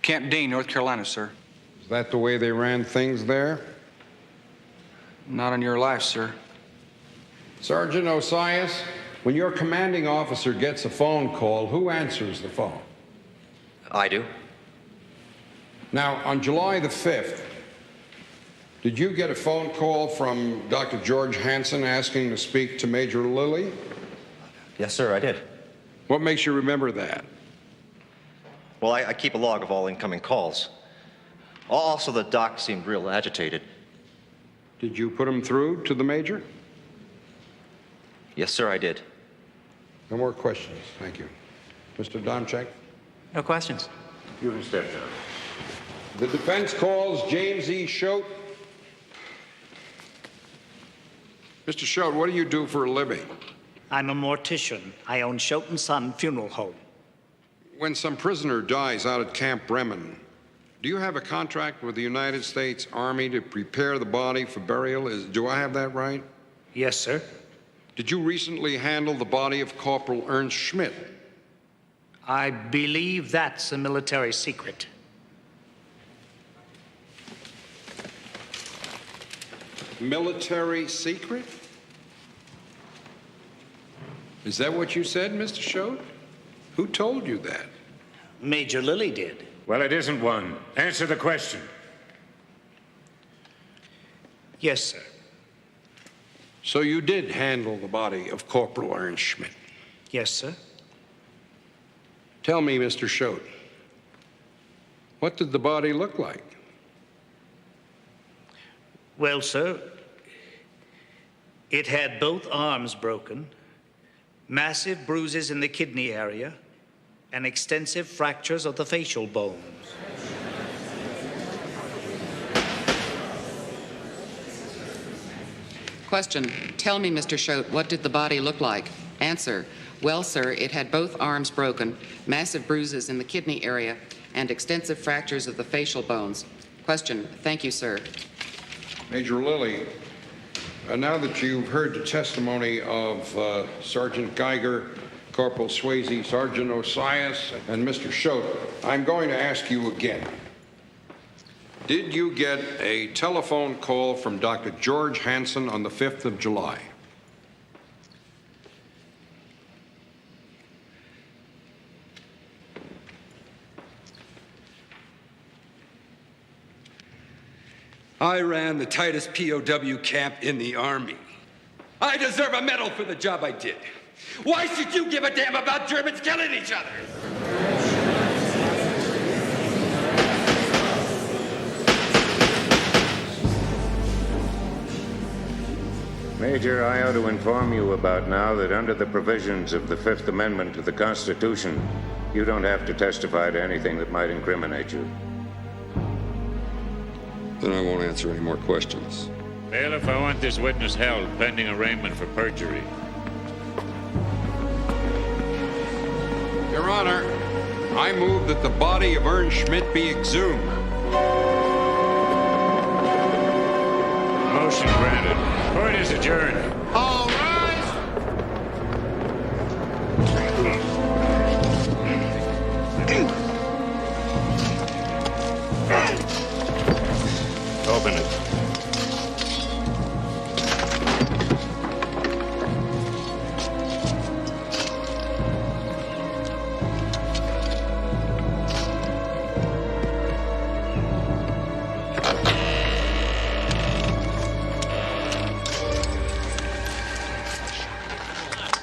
Camp Dean, North Carolina, sir. Is that the way they ran things there? Not on your life, sir. Sergeant Osias, when your commanding officer gets a phone call, who answers the phone? I do. Now, on July the 5th, did you get a phone call from Dr. George Hansen asking to speak to Major Lilly? Yes, sir, I did. What makes you remember that? Well, I keep a log of all incoming calls. Also, the doc seemed real agitated. Did you put him through to the Major? Yes, sir, I did. No more questions. Thank you. Mr. Domchek? No questions. You can step down. The defense calls James E. Schote. Mr. Schote, what do you do for a living? I'm a mortician. I own Schote & Son Funeral Home. When some prisoner dies out at Camp Bremen, do you have a contract with the United States Army to prepare the body for burial? Do I have that right? Yes, sir. Did you recently handle the body of Corporal Ernst Schmidt? I believe that's a military secret. Military secret? Is that what you said, Mr. Schote? Who told you that? Major Lilly did. Well, it isn't one. Answer the question. Yes, sir. So you did handle the body of Corporal Ernst Schmidt? Yes, sir. Tell me, Mr. Schote, what did the body look like? Well, sir, it had both arms broken, massive bruises in the kidney area, and extensive fractures of the facial bones. Question. Tell me, Mr. Schote, what did the body look like? Answer. Well, sir, it had both arms broken, massive bruises in the kidney area, and extensive fractures of the facial bones. Question. Thank you, sir. Major Lilly, now that you've heard the testimony of Sergeant Geiger, Corporal Swayze, Sergeant Osias, and Mr. Schroeder, I'm going to ask you again. Did you get a telephone call from Dr. George Hansen on the 5th of July? I ran the tightest POW camp in the Army. I deserve a medal for the job I did. Why should you give a damn about Germans killing each other? Major, I ought to inform you about now that under the provisions of the Fifth Amendment to the Constitution, you don't have to testify to anything that might incriminate you. Then I won't answer any more questions. Bailiff, I want this witness held pending arraignment for perjury. Your Honor, I move that the body of Ernst Schmidt be exhumed. Motion granted. Court is adjourned. All rise. Open it.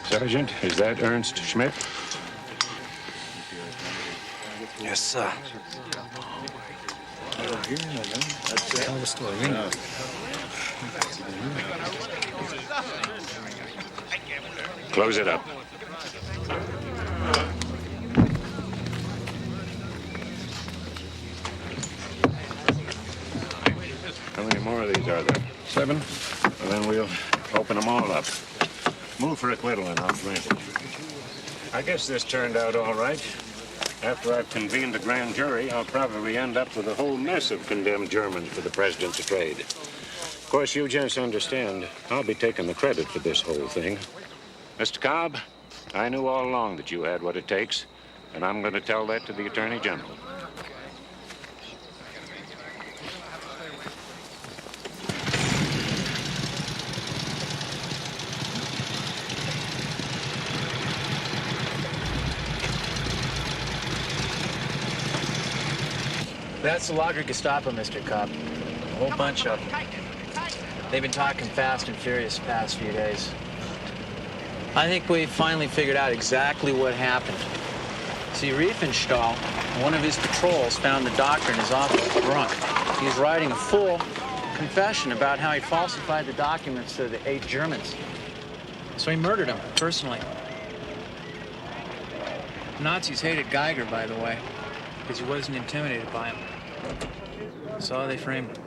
Sergeant, is that Ernst Schmidt? Yes, sir. Close it up. How many more of these are there? 7. Well, then we'll open them all up. Move for acquittal and I'll grant it. I guess this turned out all right. After I've convened a grand jury, I'll probably end up with a whole mess of condemned Germans for the president to trade. Of course, you gents understand, I'll be taking the credit for this whole thing. Mr. Cobb, I knew all along that you had what it takes, and I'm going to tell that to the Attorney General. That's the Lager Gestapo, Mr. Cobb. A whole bunch of them. They've been talking fast and furious the past few days. I think we finally figured out exactly what happened. See, Riefenstahl, one of his patrols, found the doctor in his office drunk. He was writing a full confession about how he falsified the documents to the 8 Germans. So he murdered him, personally. The Nazis hated Geiger, by the way, because he wasn't intimidated by him. So they framed him.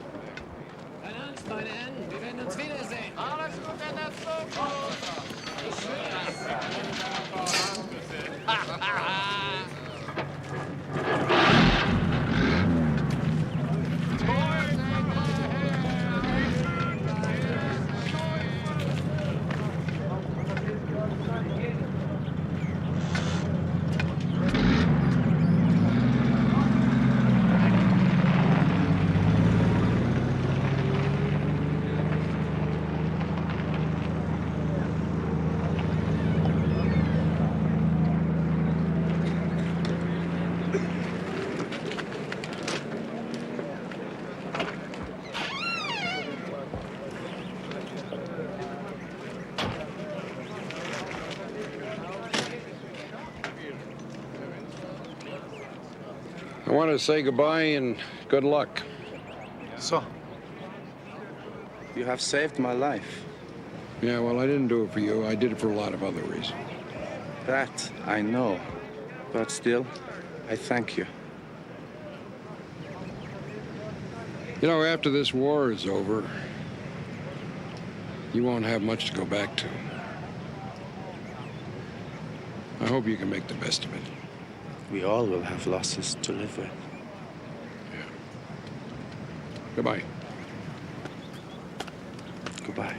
I want to say goodbye and good luck. So, you have saved my life. Yeah, well, I didn't do it for you. I did it for a lot of other reasons. That I know. But still, I thank you. You know, after this war is over, you won't have much to go back to. I hope you can make the best of it. We all will have losses to live with. Yeah. Goodbye. Goodbye.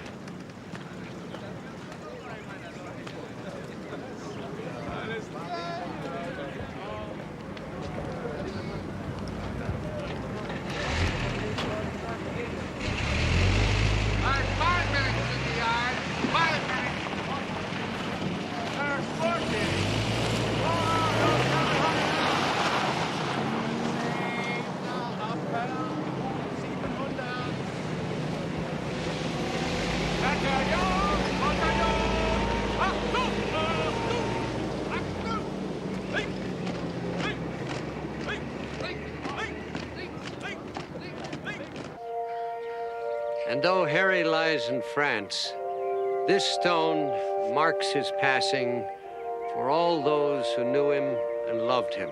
And though Harry lies in France, this stone marks his passing for all those who knew him and loved him.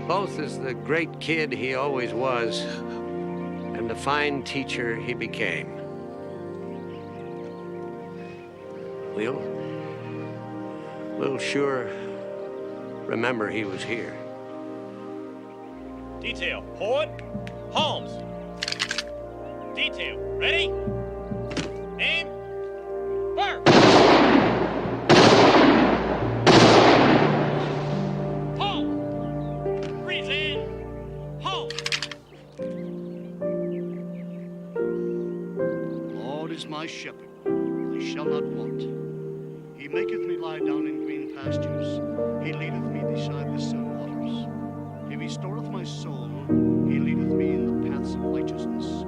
Both as the great kid he always was and the fine teacher he became. We'll sure remember he was here. Detail, forward, Holmes. Detail, ready? Aim, fire! Halt! Freeze in, halt! Lord is my shepherd, I shall not want. He maketh me lie down in green pastures. He leadeth me beside the still waters. He restoreth my soul. He leadeth me in the paths of righteousness